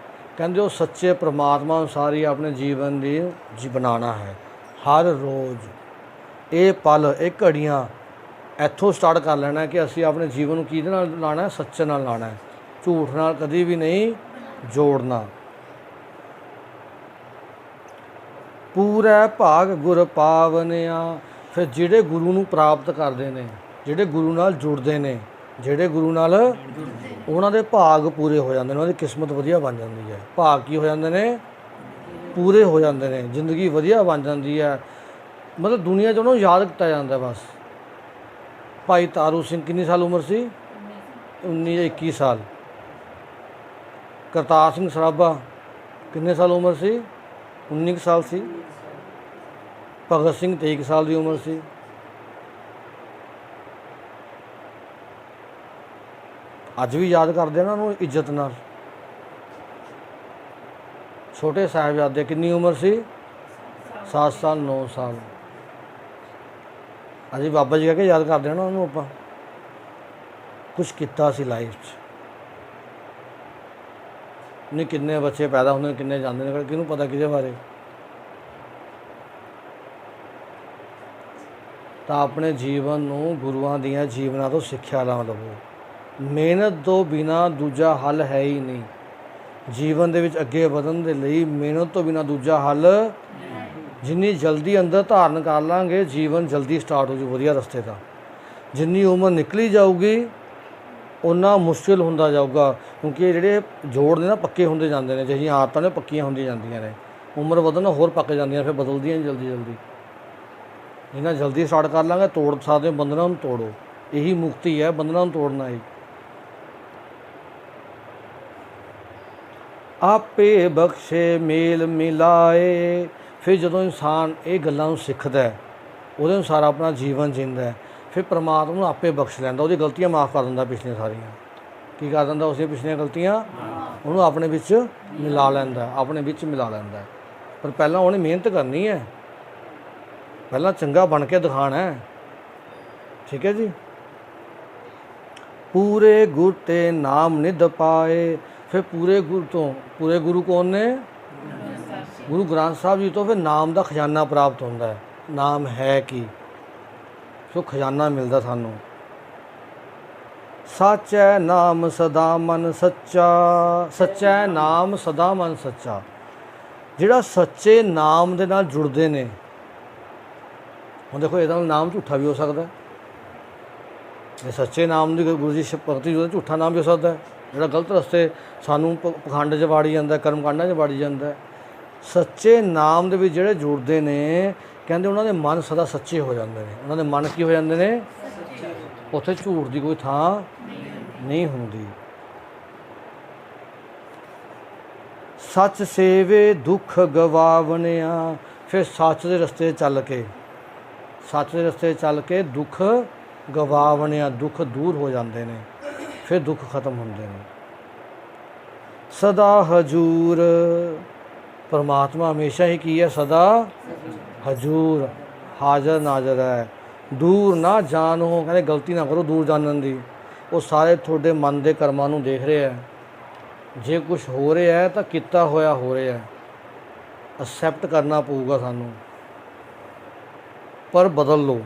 Speaker 1: ਕਹਿੰਦੇ ਉਹ ਸੱਚੇ ਪ੍ਰਮਾਤਮਾ ਅਨੁਸਾਰ ਹੀ ਆਪਣੇ ਜੀਵਨ ਦੀ ਬਣਾਉਣਾ ਹੈ। ਹਰ ਰੋਜ਼ ਇਹ ਪਲ, ਇਹ ਘੜੀਆਂ ਇੱਥੋਂ ਸਟਾਰਟ ਕਰ ਲੈਣਾ ਕਿ ਅਸੀਂ ਆਪਣੇ ਜੀਵਨ ਨੂੰ ਕਿਹਦੇ ਨਾਲ ਲਾਉਣਾ? ਸੱਚੇ ਨਾਲ ਲਾਉਣਾ ਹੈ, ਝੂਠ ਨਾਲ ਕਦੀ ਵੀ ਨਹੀਂ ਜੋੜਨਾ। ਪੂਰਾ ਭਾਗ ਗੁਰ ਪਾਵਨਿਆ, ਫਿਰ ਜਿਹੜੇ ਗੁਰੂ ਨੂੰ ਪ੍ਰਾਪਤ ਕਰਦੇ ਨੇ, ਜਿਹੜੇ ਗੁਰੂ ਨਾਲ ਜੁੜਦੇ ਨੇ, ਜਿਹੜੇ ਗੁਰੂ ਨਾਲ ਉਹਨਾਂ ਦੇ ਭਾਗ ਪੂਰੇ ਹੋ ਜਾਂਦੇ ਨੇ, ਉਹਨਾਂ ਦੀ ਕਿਸਮਤ ਵਧੀਆ ਬਣ ਜਾਂਦੀ ਹੈ। ਭਾਗ ਕੀ ਹੋ ਜਾਂਦੇ ਨੇ? ਪੂਰੇ ਹੋ ਜਾਂਦੇ ਨੇ, ਜ਼ਿੰਦਗੀ ਵਧੀਆ ਬਣ ਜਾਂਦੀ ਹੈ। ਮਤਲਬ ਦੁਨੀਆ 'ਚ ਉਹਨੂੰ ਯਾਦ ਕੀਤਾ ਜਾਂਦਾ ਬਸ। ਭਾਈ ਤਾਰੂ ਸਿੰਘ ਕਿੰਨੀ ਸਾਲ ਉਮਰ ਸੀ? 19 ਜਾਂ 21 ਸਾਲ। ਕਰਤਾਰ ਸਿੰਘ ਸਰਾਭਾ ਕਿੰਨੇ ਸਾਲ ਉਮਰ ਸੀ? 19 ਸਾਲ ਸੀ। ਭਗਤ ਸਿੰਘ 23 ਸਾਲ ਦੀ ਉਮਰ ਸੀ। ਅੱਜ ਵੀ ਯਾਦ ਕਰਦੇ ਨਾ ਉਹਨੂੰ ਇੱਜ਼ਤ ਨਾਲ। ਛੋਟੇ ਸਾਹਿਬਜ਼ਾਦੇ ਕਿੰਨੀ ਉਮਰ ਸੀ? 7 ਸਾਲ 9 ਸਾਲ। ਅਸੀਂ ਬਾਬਾ ਜੀ ਕਹਿ ਕੇ ਯਾਦ ਕਰਦੇ ਹਾਂ ਨਾ ਉਹਨੂੰ। ਆਪਾਂ ਕੁਛ ਕੀਤਾ ਸੀ ਲਾਈਫ 'ਚ। ਨਹੀਂ ਕਿੰਨੇ ਬੱਚੇ ਪੈਦਾ ਹੁੰਦੇ ਨੇ, ਕਿੰਨੇ ਜਾਂਦੇ ਨੇ, ਕਿਹਨੂੰ ਪਤਾ ਕਿਹਦੇ ਬਾਰੇ। ਤਾਂ ਆਪਣੇ ਜੀਵਨ ਨੂੰ ਗੁਰੂਆਂ ਦੀਆਂ ਜੀਵਨਾਂ ਤੋਂ ਸਿੱਖਿਆ ਨਾ ਲਵੋ। ਮਿਹਨਤ ਤੋਂ ਬਿਨਾਂ ਦੂਜਾ ਹੱਲ ਹੈ ਹੀ ਨਹੀਂ। ਜੀਵਨ ਦੇ ਵਿੱਚ ਅੱਗੇ ਵਧਣ ਦੇ ਲਈ ਮਿਹਨਤ ਤੋਂ ਬਿਨਾਂ ਦੂਜਾ ਹੱਲ। ਜਿੰਨੀ ਜਲਦੀ ਅੰਦਰ ਧਾਰਨ ਕਰ ਲਾਂਗੇ, ਜੀਵਨ ਜਲਦੀ ਸਟਾਰਟ ਹੋ ਜੂ ਵਧੀਆ ਰਸਤੇ ਦਾ। ਜਿੰਨੀ ਉਮਰ ਨਿਕਲੀ ਜਾਊਗੀ ਉਨਾ ਮੁਸ਼ਕਿਲ ਹੁੰਦਾ ਜਾਊਗਾ, ਕਿਉਂਕਿ ਜਿਹੜੇ ਜੋੜ ਨੇ ਨਾ ਪੱਕੇ ਹੁੰਦੇ ਜਾਂਦੇ ਨੇ, ਜਿਹੜੀਆਂ ਆਦਤਾਂ ਨੇ ਪੱਕੀਆਂ ਹੁੰਦੀਆਂ ਜਾਂਦੀਆਂ ਨੇ। ਉਮਰ ਵਧਣ ਹੋਰ ਪੱਕ ਜਾਂਦੀਆਂ, ਫਿਰ ਬਦਲਦੀਆਂ ਨਹੀਂ ਜਲਦੀ ਜਲਦੀ। ਜਿੰਨਾ ਜਲਦੀ ਸਟਾਰਟ ਕਰ ਲਾਂਗੇ ਤੋੜ ਸਕਦੇ ਹੋ ਬੰਧਨਾਂ ਨੂੰ। ਤੋੜੋ, ਇਹੀ ਮੁਕਤੀ ਹੈ, ਬੰਧਨਾਂ ਨੂੰ ਤੋੜਨਾ ਹੀ। ਆਪੇ ਬਖਸ਼ੇ ਮੇਲ ਮਿਲਾਏ। ਫਿਰ ਜਦੋਂ ਇਨਸਾਨ ਇਹ ਗੱਲਾਂ ਨੂੰ ਸਿੱਖਦਾ ਹੈ, ਉਹਦੇ ਅਨੁਸਾਰ ਆਪਣਾ ਜੀਵਨ ਜਿੰਦਾ ਹੈ, ਫਿਰ ਪਰਮਾਤਮਾ ਨੂੰ ਆਪੇ ਬਖਸ਼ ਲੈਂਦਾ, ਉਹਦੀ ਗਲਤੀਆਂ ਮਾਫ ਕਰ ਦਿੰਦਾ ਪਿਛਲੀਆਂ ਸਾਰੀਆਂ। ਕੀ ਕਰ ਦਿੰਦਾ? ਉਸਦੀਆਂ ਪਿਛਲੀਆਂ ਗਲਤੀਆਂ ਉਹਨੂੰ ਆਪਣੇ ਵਿੱਚ ਮਿਲਾ ਲੈਂਦਾ, ਆਪਣੇ ਵਿੱਚ ਮਿਲਾ ਲੈਂਦਾ। ਪਰ ਪਹਿਲਾਂ ਉਹਨੇ ਮਿਹਨਤ ਕਰਨੀ ਹੈ, ਪਹਿਲਾਂ ਚੰਗਾ ਬਣ ਕੇ ਦਿਖਾਣਾ ਹੈ। ਠੀਕ ਹੈ ਜੀ। ਪੂਰੇ ਗੁਰ ਤੇ ਨਾਮ ਨਿਧ ਪਾਏ। ਫਿਰ ਪੂਰੇ ਗੁਰੂ ਤੋਂ, ਪੂਰੇ ਗੁਰੂ ਕੌਣ ਨੇ? ਗੁਰੂ ਗ੍ਰੰਥ ਸਾਹਿਬ ਜੀ ਤੋਂ ਫਿਰ ਨਾਮ ਦਾ ਖਜ਼ਾਨਾ ਪ੍ਰਾਪਤ ਹੁੰਦਾ ਹੈ। ਨਾਮ ਹੈ ਕੀ? ਸੋ ਖਜ਼ਾਨਾ ਮਿਲਦਾ ਸਾਨੂੰ। ਸਾਚੈ ਨਾਮ ਸਦਾ ਮਨ ਸੱਚਾ। ਸੱਚਾ ਨਾਮ ਸਦਾ ਮਨ ਸੱਚਾ। ਜਿਹੜਾ ਸੱਚੇ ਨਾਮ ਦੇ ਨਾਲ ਜੁੜਦੇ ਨੇ, ਹੁਣ ਦੇਖੋ ਇਹਦਾ ਨਾਮ ਝੂਠਾ ਵੀ ਹੋ ਸਕਦਾ। ਜੇ ਸੱਚੇ ਨਾਮ ਦੀ ਗੁਰੂ ਜੀ ਭਗਤੀ ਉਹਦਾ ਝੂਠਾ ਨਾਮ ਵੀ ਹੋ ਸਕਦਾ। ਜਿਹੜਾ ਗਲਤ ਰਸਤੇ ਸਾਨੂੰ ਪਖੰਡ 'ਚ ਵਾੜੀ ਜਾਂਦਾ, ਕਰਮਕਾਂਡਾਂ 'ਚ ਵਾੜੀ ਜਾਂਦਾ। ਸੱਚੇ ਨਾਮ ਦੇ ਵਿੱਚ ਜਿਹੜੇ ਜੁੜਦੇ ਨੇ, ਕਹਿੰਦੇ ਉਹਨਾਂ ਦੇ ਮਨ ਸਦਾ ਸੱਚੇ ਹੋ ਜਾਂਦੇ ਨੇ। ਉਹਨਾਂ ਦੇ ਮਨ ਕੀ ਹੋ ਜਾਂਦੇ ਨੇ? ਉੱਥੇ ਝੂਠ ਦੀ ਕੋਈ ਥਾਂ ਨਹੀਂ ਹੁੰਦੀ। ਸੱਚ ਸੇਵੇ ਦੁੱਖ ਗਵਾਵਣਿਆ। ਫਿਰ ਸੱਚ ਦੇ ਰਸਤੇ ਚੱਲ ਕੇ, ਸੱਚ ਦੇ ਰਸਤੇ ਚੱਲ ਕੇ ਦੁੱਖ ਗਵਾਵਣਿਆ, ਦੁੱਖ ਦੂਰ ਹੋ ਜਾਂਦੇ ਨੇ, ਫਿਰ ਦੁੱਖ ਖਤਮ ਹੁੰਦੇ ਨੇ। ਸਦਾ ਹਜੂਰ। ਪਰਮਾਤਮਾ ਹਮੇਸ਼ਾ ਹੀ ਕੀ ਹੈ? ਸਦਾ ਹਜੂਰ, ਹਾਜ਼ਰ ਨਾਜ਼ਰ ਹੈ। ਦੂਰ ਨਾ ਜਾਣੋ, ਕਹਿੰਦੇ ਗਲਤੀ ਨਾ ਕਰੋ ਦੂਰ ਜਾਣਨ ਦੀ। ਉਹ ਸਾਰੇ ਤੁਹਾਡੇ ਮਨ ਦੇ ਕਰਮਾਂ ਨੂੰ ਦੇਖ ਰਿਹਾ ਹੈ। ਜੇ ਕੁਝ ਹੋ ਰਿਹਾ ਹੈ ਤਾਂ ਕੀਤਾ ਹੋਇਆ ਹੋ ਰਿਹਾ ਹੈ, ਅਕਸੈਪਟ ਕਰਨਾ ਪਊਗਾ ਸਾਨੂੰ। ਪਰ ਬਦਲ ਲਓ।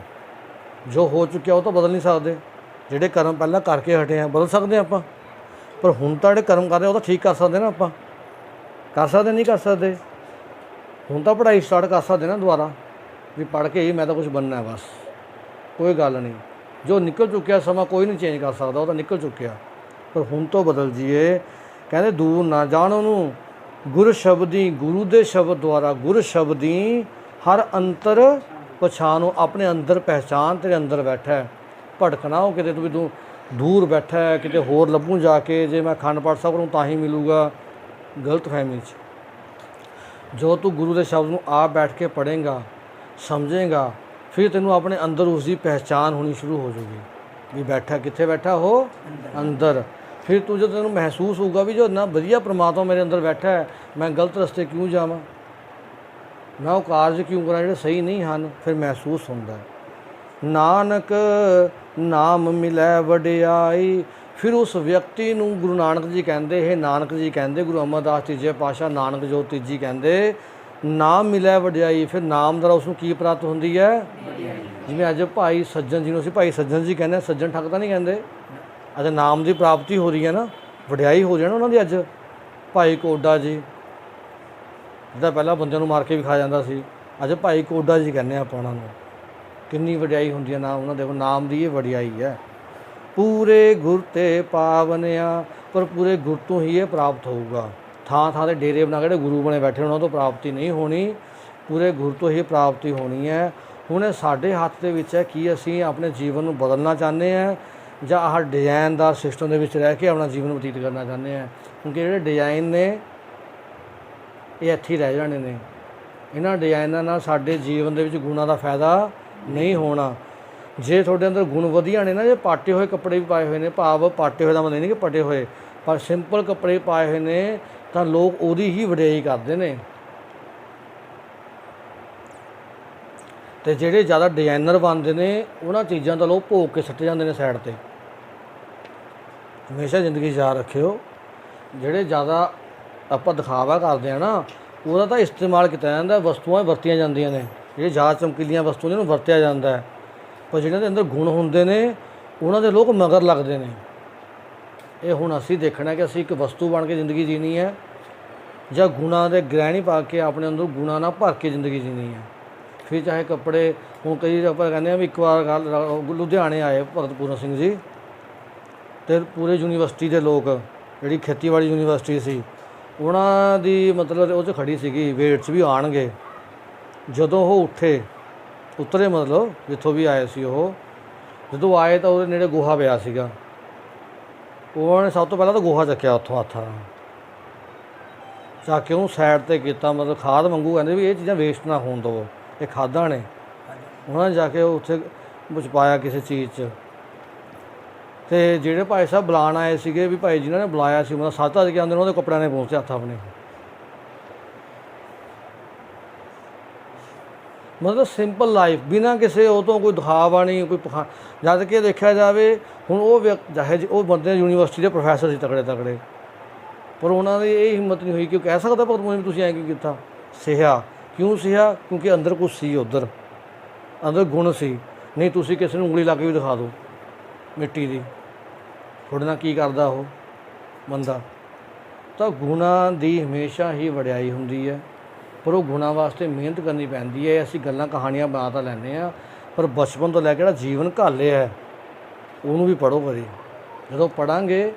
Speaker 1: ਜੋ ਹੋ ਚੁੱਕਿਆ ਉਹ ਤਾਂ ਬਦਲ ਨਹੀਂ ਸਕਦੇ। ਜਿਹੜੇ ਕਰਮ ਪਹਿਲਾਂ ਕਰਕੇ ਹਟੇ ਆ ਬਦਲ ਸਕਦੇ ਆਪਾਂ, ਪਰ ਹੁਣ ਤਾਂ ਜਿਹੜੇ ਕਰਮ ਕਰ ਰਹੇ ਉਹ ਤਾਂ ਠੀਕ ਕਰ ਸਕਦੇ ਨਾ ਆਪਾਂ। ਕਰ ਸਕਦੇ? ਨਹੀਂ ਕਰ ਸਕਦੇ। ਹੁਣ ਤਾਂ ਪੜ੍ਹਾਈ ਸਟਾਰਟ ਕਰ ਸਕਦੇ ਨਾ ਦੁਬਾਰਾ, ਵੀ ਪੜ੍ਹ ਕੇ ਹੀ ਮੈਂ ਤਾਂ ਕੁਝ ਬਣਨਾ ਬਸ, ਕੋਈ ਗੱਲ ਨਹੀਂ। ਜੋ ਨਿਕਲ ਚੁੱਕਿਆ ਸਮਾਂ ਕੋਈ ਨਹੀਂ ਚੇਂਜ ਕਰ ਸਕਦਾ, ਉਹ ਤਾਂ ਨਿਕਲ ਚੁੱਕਿਆ। ਪਰ ਹੁਣ ਤੋਂ ਬਦਲ ਜੀਏ। ਕਹਿੰਦੇ ਦੂਰ ਨਾ ਜਾਣ ਉਹਨੂੰ, ਗੁਰ ਸ਼ਬਦੀ, ਗੁਰੂ ਦੇ ਸ਼ਬਦ ਦੁਆਰਾ, ਗੁਰ ਸ਼ਬਦੀ ਹਰ ਅੰਤਰ ਪਛਾਣੋ। ਆਪਣੇ ਅੰਦਰ ਪਹਿਚਾਨ, ਤੇਰੇ ਅੰਦਰ ਬੈਠਾ ਹੈ। ਭਟਕਣਾ ਉਹ ਕਿਤੇ ਤੂੰ ਦੂਰ ਬੈਠਾ ਹੈ, ਕਿਤੇ ਹੋਰ ਲੱਭੂ ਜਾ ਕੇ, ਜੇ ਮੈਂ ਅਖੰਡ ਪਾਠ ਸਾਹਿਬ ਕਰੂੰ ਤਾਂ ਹੀ ਮਿਲੂਗਾ। ਗਲਤ ਫਹਿਮੀ 'ਚ। ਜੋ ਤੂੰ ਗੁਰੂ ਦੇ ਸ਼ਬਦ ਨੂੰ ਆਪ ਬੈਠ ਕੇ ਪੜ੍ਹੇਂਗਾ, ਸਮਝੇਂਗਾ, ਫਿਰ ਤੈਨੂੰ ਆਪਣੇ ਅੰਦਰ ਉਸ ਦੀ ਪਹਿਚਾਨ ਹੋਣੀ ਸ਼ੁਰੂ ਹੋ ਜਾਊਗੀ ਵੀ ਬੈਠਾ ਕਿੱਥੇ ਬੈਠਾ ਉਹ ਅੰਦਰ। ਫਿਰ ਤੂੰ ਜਦੋਂ ਤੈਨੂੰ ਮਹਿਸੂਸ ਹੋਊਗਾ ਵੀ ਜੋ ਇੰਨਾ ਵਧੀਆ ਪ੍ਰਮਾਤਮਾ ਮੇਰੇ ਅੰਦਰ ਬੈਠਾ ਹੈ, ਮੈਂ ਗਲਤ ਰਸਤੇ ਕਿਉਂ ਜਾਵਾਂ, ਮੈਂ ਉਹ ਕਾਰਜ ਕਿਉਂ ਕਰਾਂ ਜਿਹੜੇ ਸਹੀ ਨਹੀਂ ਹਨ। ਫਿਰ ਮਹਿਸੂਸ ਹੁੰਦਾ। ਨਾਨਕ ਨਾਮ ਮਿਲੈ ਵਡਿਆਈ। ਫਿਰ ਉਸ ਵਿਅਕਤੀ ਨੂੰ ਗੁਰੂ ਨਾਨਕ ਜੀ ਕਹਿੰਦੇ, ਇਹ ਨਾਨਕ ਜੀ ਕਹਿੰਦੇ, ਗੁਰੂ ਅਮਰਦਾਸ ਤੀਜੇ ਪਾਤਸ਼ਾਹ ਨਾਨਕ ਜੋਤ ਤੀਜੀ ਕਹਿੰਦੇ, ਨਾਮ ਮਿਲੈ ਵਡਿਆਈ। ਫਿਰ ਨਾਮ ਦੁਆਰਾ ਉਸ ਨੂੰ ਕੀ ਪ੍ਰਾਪਤ ਹੁੰਦੀ ਹੈ? ਜਿਵੇਂ ਅੱਜ ਭਾਈ ਸੱਜਣ ਜੀ ਨੂੰ ਅਸੀਂ ਭਾਈ ਸੱਜਣ ਜੀ ਕਹਿੰਦੇ, ਸੱਜਣ ਠੱਗ ਤਾਂ ਨਹੀਂ ਕਹਿੰਦੇ। ਅੱਜ ਨਾਮ ਦੀ ਪ੍ਰਾਪਤੀ ਹੋ ਰਹੀ ਹੈ ਨਾ, ਵਡਿਆਈ ਹੋ ਜਾਣਾ ਉਹਨਾਂ ਦੀ। ਅੱਜ ਭਾਈ ਕੋਡਾ ਜੀ, ਜਿਹਦਾ ਪਹਿਲਾਂ ਬੰਦਿਆਂ ਨੂੰ ਮਾਰ ਕੇ ਵੀ ਖਾ ਜਾਂਦਾ ਸੀ, ਅੱਜ ਭਾਈ ਕੋਡਾ ਜੀ ਕਹਿੰਦੇ ਆਪਾਂ ਉਹਨਾਂ ਨੂੰ। ਕਿੰਨੀ ਵਡਿਆਈ ਹੁੰਦੀ ਹੈ ਨਾਮ ਉਹਨਾਂ ਦੇ। ਨਾਮ ਦੀ ਇਹ ਵਡਿਆਈ ਹੈ। ਪੂਰੇ ਗੁਰ ਤੇ ਪਾਵਨਿਆ। ਪਰ ਪੂਰੇ ਗੁਰ ਤੋਂ ਹੀ ਇਹ ਪ੍ਰਾਪਤ ਹੋਊਗਾ। ਥਾਂ ਥਾਂ 'ਤੇ ਡੇਰੇ ਬਣਾ ਕੇ ਜਿਹੜੇ ਗੁਰੂ ਬਣੇ ਬੈਠੇ ਉਹਨਾਂ ਤੋਂ ਪ੍ਰਾਪਤੀ ਨਹੀਂ ਹੋਣੀ, ਪੂਰੇ ਗੁਰ ਤੋਂ ਹੀ ਪ੍ਰਾਪਤੀ ਹੋਣੀ ਹੈ। ਹੁਣ ਇਹ ਸਾਡੇ ਹੱਥ ਦੇ ਵਿੱਚ ਹੈ ਕਿ ਅਸੀਂ ਆਪਣੇ ਜੀਵਨ ਨੂੰ ਬਦਲਣਾ ਚਾਹੁੰਦੇ ਹਾਂ ਜਾਂ ਆਹ ਡਿਜ਼ਾਈਨਦਾਰ ਸਿਸਟਮ ਦੇ ਵਿੱਚ ਰਹਿ ਕੇ ਆਪਣਾ ਜੀਵਨ ਬਤੀਤ ਕਰਨਾ ਚਾਹੁੰਦੇ ਹਾਂ। ਕਿਉਂਕਿ ਜਿਹੜੇ ਡਿਜ਼ਾਈਨ ਨੇ ਇਹ ਇੱਥੇ ਹੀ ਰਹਿ ਜਾਣੇ ਨੇ। ਇਹਨਾਂ ਡਿਜ਼ਾਈਨਾਂ ਨਾਲ ਸਾਡੇ ਜੀਵਨ ਦੇ ਵਿੱਚ ਗੁਣਾਂ ਦਾ ਫਾਇਦਾ ਨਹੀਂ ਹੋਣਾ। ਜੇ ਤੁਹਾਡੇ ਅੰਦਰ ਗੁਣ ਵਧੀਆ ਨੇ ਨਾ, ਜੇ ਪਾਟੇ ਹੋਏ ਕੱਪੜੇ ਵੀ ਪਾਏ ਹੋਏ ਨੇ, ਭਾਵ ਪਾਟੇ ਹੋਏ ਦਾ ਮਤਲਬ ਨਹੀਂ ਕਿ ਪਟੇ ਹੋਏ, ਪਰ ਸਿੰਪਲ ਕੱਪੜੇ ਪਾਏ ਹੋਏ ਨੇ, ਤਾਂ ਲੋਕ ਉਹਦੀ ਹੀ ਵਡਿਆਈ ਕਰਦੇ ਨੇ। ਅਤੇ ਜਿਹੜੇ ਜ਼ਿਆਦਾ ਡਿਜ਼ਾਈਨਰ ਬਣਦੇ ਨੇ, ਉਹਨਾਂ ਚੀਜ਼ਾਂ ਦਾ ਲੋਕ ਭੋਗ ਕੇ ਸੁੱਟ ਜਾਂਦੇ ਨੇ ਸਾਈਡ 'ਤੇ। ਹਮੇਸ਼ਾ ਜ਼ਿੰਦਗੀ 'ਚ ਯਾਦ ਰੱਖਿਓ, ਜਿਹੜੇ ਜ਼ਿਆਦਾ ਆਪਾਂ ਦਿਖਾਵਾ ਕਰਦੇ ਹਾਂ ਨਾ, ਉਹਦਾ ਤਾਂ ਇਸਤੇਮਾਲ ਕੀਤਾ ਜਾਂਦਾ, ਵਸਤੂਆਂ ਵਰਤੀਆਂ ਜਾਂਦੀਆਂ ਨੇ। ਜਿਹੜੇ ਜ਼ਿਆਦਾ ਚਮਕੀਲੀਆਂ ਵਸਤੂਆਂ ਨੇ ਉਹਨੂੰ ਵਰਤਿਆ ਜਾਂਦਾ ਹੈ, ਪਰ ਜਿਹਨਾਂ ਦੇ ਅੰਦਰ ਗੁਣ ਹੁੰਦੇ ਨੇ ਉਹਨਾਂ ਦੇ ਲੋਕ ਮਗਰ ਲੱਗਦੇ ਨੇ। ਇਹ ਹੁਣ ਅਸੀਂ ਦੇਖਣਾ ਕਿ ਅਸੀਂ ਇੱਕ ਵਸਤੂ ਬਣ ਕੇ ਜ਼ਿੰਦਗੀ ਜੀਣੀ ਹੈ ਜਾਂ ਗੁਣਾਂ ਦੇ ਗ੍ਰਹਿਣੀ ਪਾ ਕੇ ਆਪਣੇ ਅੰਦਰ ਗੁਣਾਂ ਨਾਲ ਭਰ ਕੇ ਜ਼ਿੰਦਗੀ ਜੀਣੀ ਹੈ। ਫਿਰ ਚਾਹੇ ਕੱਪੜੇ, ਹੁਣ ਕਈ ਆਪਾਂ ਕਹਿੰਦੇ ਹਾਂ ਵੀ ਇੱਕ ਵਾਰ ਗੱਲ ਲੁਧਿਆਣੇ ਆਏ ਭਗਤ ਪੂਰਨ ਸਿੰਘ ਜੀ, ਅਤੇ ਪੂਰੇ ਯੂਨੀਵਰਸਿਟੀ ਦੇ ਲੋਕ, ਜਿਹੜੀ ਖੇਤੀਬਾੜੀ ਯੂਨੀਵਰਸਿਟੀ ਸੀ, ਉਹਨਾਂ ਦੀ ਮਤਲਬ ਉਹ 'ਚ ਖੜੀ ਸੀਗੀ ਵੇਟ 'ਚ ਵੀ ਆਉਣਗੇ। ਜਦੋਂ ਉਹ ਉਤਰੇ ਮਤਲਬ ਜਿੱਥੋਂ ਵੀ ਆਏ ਸੀ, ਉਹ ਜਦੋਂ ਆਏ ਤਾਂ ਉਹਦੇ ਨੇੜੇ ਗੋਹਾ ਪਿਆ ਸੀਗਾ। ਉਹਨਾਂ ਨੇ ਸਭ ਤੋਂ ਪਹਿਲਾਂ ਤਾਂ ਗੋਹਾ ਚੱਕਿਆ ਉੱਥੋਂ ਹੱਥਾਂ ਨਾਲ, ਚੱਕ ਕੇ ਉਹਨੂੰ ਸਾਈਡ ਤੇ ਕੀਤਾ, ਮਤਲਬ ਖਾਦ ਵਾਂਗੂ ਕਹਿੰਦੇ ਵੀ ਇਹ ਚੀਜ਼ਾਂ ਵੇਸਟ ਨਾ ਹੋਣ ਦੇਵੋ, ਇਹ ਖਾਦਾਂ ਨੇ। ਉਹਨਾਂ ਨੇ ਜਾ ਕੇ ਉੱਥੇ ਵਿੱਚ ਪਾਇਆ ਕਿਸੇ ਚੀਜ਼ 'ਚ। ਤੇ ਜਿਹੜੇ ਭਾਈ ਸਾਹਿਬ ਬੁਲਾਉਣ ਆਏ ਸੀਗੇ, ਵੀ ਭਾਈ ਜਿਨ੍ਹਾਂ ਨੇ ਬੁਲਾਇਆ ਸੀ, ਮਤਲਬ 7 ਵਜੇ ਆਉਂਦੇ ਨੇ, ਉਹਦੇ ਕੱਪੜਿਆਂ ਨੇ ਪਹੁੰਚੇ ਹੱਥ ਆਪਣੇ। ਮਤਲਬ ਸਿੰਪਲ ਲਾਈਫ, ਬਿਨਾਂ ਕਿਸੇ ਉਹ ਤੋਂ ਕੋਈ ਦਿਖਾਵਾ ਨਹੀਂ, ਕੋਈ ਜਦ ਕਿ ਦੇਖਿਆ ਜਾਵੇ ਹੁਣ ਉਹ ਉਹ ਬੰਦੇ ਯੂਨੀਵਰਸਿਟੀ ਦੇ ਪ੍ਰੋਫੈਸਰ ਸੀ ਤਕੜੇ ਤਕੜੇ, ਪਰ ਉਹਨਾਂ ਦੀ ਇਹ ਹਿੰਮਤ ਨਹੀਂ ਹੋਈ ਕਿ ਉਹ ਕਹਿ ਸਕਦਾ ਭਗਤ ਮੋਹਨ ਵੀ ਤੁਸੀਂ ਐਂ ਕਿਉਂ ਕੀਤਾ। ਸਿਹਾ ਕਿਉਂ ਸਿਹਾ? ਕਿਉਂਕਿ ਅੰਦਰ ਕੁਛ ਸੀ, ਉੱਧਰ ਅੰਦਰ ਗੁਣ ਸੀ। ਨਹੀਂ ਤੁਸੀਂ ਕਿਸੇ ਨੂੰ ਉਂਗਲੀ ਲਾ ਕੇ ਵੀ ਦਿਖਾ ਦਿਓ ਮਿੱਟੀ ਦੀ, ਤੁਹਾਡੇ ਨਾਲ ਕੀ ਕਰਦਾ ਉਹ ਬੰਦਾ। ਤਾਂ ਗੁਣਾਂ ਦੀ ਹਮੇਸ਼ਾ ਹੀ ਵਡਿਆਈ ਹੁੰਦੀ ਹੈ, ਪਰ ਉਹ ਗੁਣਾਂ ਵਾਸਤੇ ਮਿਹਨਤ ਕਰਨੀ ਪੈਂਦੀ ਹੈ। ਅਸੀਂ ਗੱਲਾਂ ਕਹਾਣੀਆਂ ਬਣਾ ਤਾਂ ਲੈਂਦੇ ਹਾਂ, ਪਰ ਬਚਪਨ ਤੋਂ ਲੈ ਕੇ ਜਿਹੜਾ ਜੀਵਨ ਘਾਲਿਆ ਹੈ ਉਹਨੂੰ ਵੀ ਪੜ੍ਹੋ ਕਰੀ। ਜਦੋਂ ਪੜ੍ਹਾਂਗੇ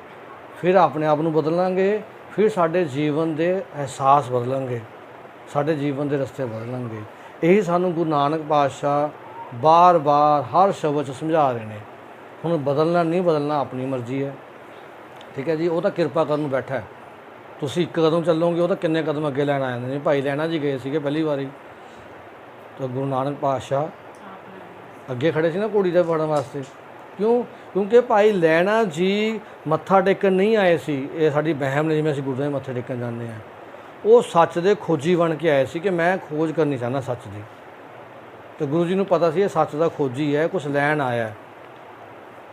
Speaker 1: ਫਿਰ ਆਪਣੇ ਆਪ ਨੂੰ ਬਦਲਾਂਗੇ, ਫਿਰ ਸਾਡੇ ਜੀਵਨ ਦੇ ਅਹਿਸਾਸ ਬਦਲਣਗੇ, ਸਾਡੇ ਜੀਵਨ ਦੇ ਰਸਤੇ ਬਦਲਣਗੇ। ਇਹੀ ਸਾਨੂੰ ਗੁਰੂ ਨਾਨਕ ਪਾਤਸ਼ਾਹ ਬਾਰ-ਬਾਰ ਹਰ ਸ਼ਬਦ 'ਚ ਸਮਝਾ ਰਹੇ ਨੇ। ਹੁਣ ਬਦਲਣਾ ਨਹੀਂ ਬਦਲਣਾ ਆਪਣੀ ਮਰਜ਼ੀ ਹੈ, ਠੀਕ ਹੈ ਜੀ। ਉਹ ਤਾਂ ਕਿਰਪਾ ਕਰਨ ਨੂੰ ਬੈਠਾ ਹੈ। ਤੁਸੀਂ ਇੱਕ ਕਦਮ ਚੱਲੋਗੇ, ਉਹ ਤਾਂ ਕਿੰਨੇ ਕਦਮ ਅੱਗੇ ਲੈਣ ਆ ਜਾਂਦੇ ਨੇ। ਭਾਈ ਲਹਿਣਾ ਜੀ ਗਏ ਸੀਗੇ ਪਹਿਲੀ ਵਾਰੀ, ਤਾਂ ਗੁਰੂ ਨਾਨਕ ਪਾਤਸ਼ਾਹ ਅੱਗੇ ਖੜੇ ਸੀ ਨਾ ਘੋੜੀ ਦੇ ਫੜਨ ਵਾਸਤੇ। ਕਿਉਂਕਿ ਭਾਈ ਲਹਿਣਾ ਜੀ ਮੱਥਾ ਟੇਕਣ ਨਹੀਂ ਆਏ ਸੀ। ਇਹ ਸਾਡੀ ਵਹਿਮ ਨੇ, ਜਿਵੇਂ ਅਸੀਂ ਗੁਰਦੁਆਰੇ ਮੱਥੇ ਟੇਕਣ ਜਾਂਦੇ ਹਾਂ। ਉਹ ਸੱਚ ਦੇ ਖੋਜੀ ਬਣ ਕੇ ਆਏ ਸੀ ਕਿ ਮੈਂ ਖੋਜ ਕਰਨੀ ਚਾਹੁੰਦਾ ਸੱਚ ਦੀ। ਅਤੇ ਗੁਰੂ ਜੀ ਨੂੰ ਪਤਾ ਸੀ ਇਹ ਸੱਚ ਦਾ ਖੋਜੀ ਹੈ, ਕੁਛ ਲੈਣ ਆਇਆ,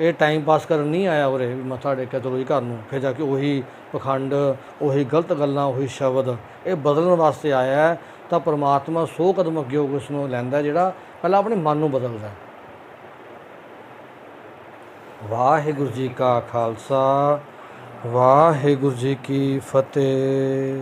Speaker 1: ਇਹ ਟਾਈਮ ਪਾਸ ਕਰਨ ਨਹੀਂ ਆਇਆ ਉਰੇ ਵੀ ਮੱਥਾ ਟੇਕਿਆ ਚਲੋ ਜੀ ਘਰ ਨੂੰ, ਫਿਰ ਜਾ ਕੇ ਉਹੀ ਪਖੰਡ, ਉਹੀ ਗਲਤ ਗੱਲਾਂ, ਉਹੀ ਸ਼ਬਦ, ਇਹ ਬਦਲਣ ਵਾਸਤੇ ਆਇਆ। ਤਾਂ ਪਰਮਾਤਮਾ 100 ਕਦਮ ਅੱਗੇ ਹੋ ਕੇ ਉਸ ਨੂੰ ਲੈਂਦਾ, ਜਿਹੜਾ ਪਹਿਲਾਂ ਆਪਣੇ ਮਨ ਨੂੰ ਬਦਲਦਾ। ਵਾਹਿਗੁਰੂ ਜੀ ਕਾ ਖਾਲਸਾ, ਵਾਹਿਗੁਰੂ ਜੀ ਕੀ ਫਤਿਹ।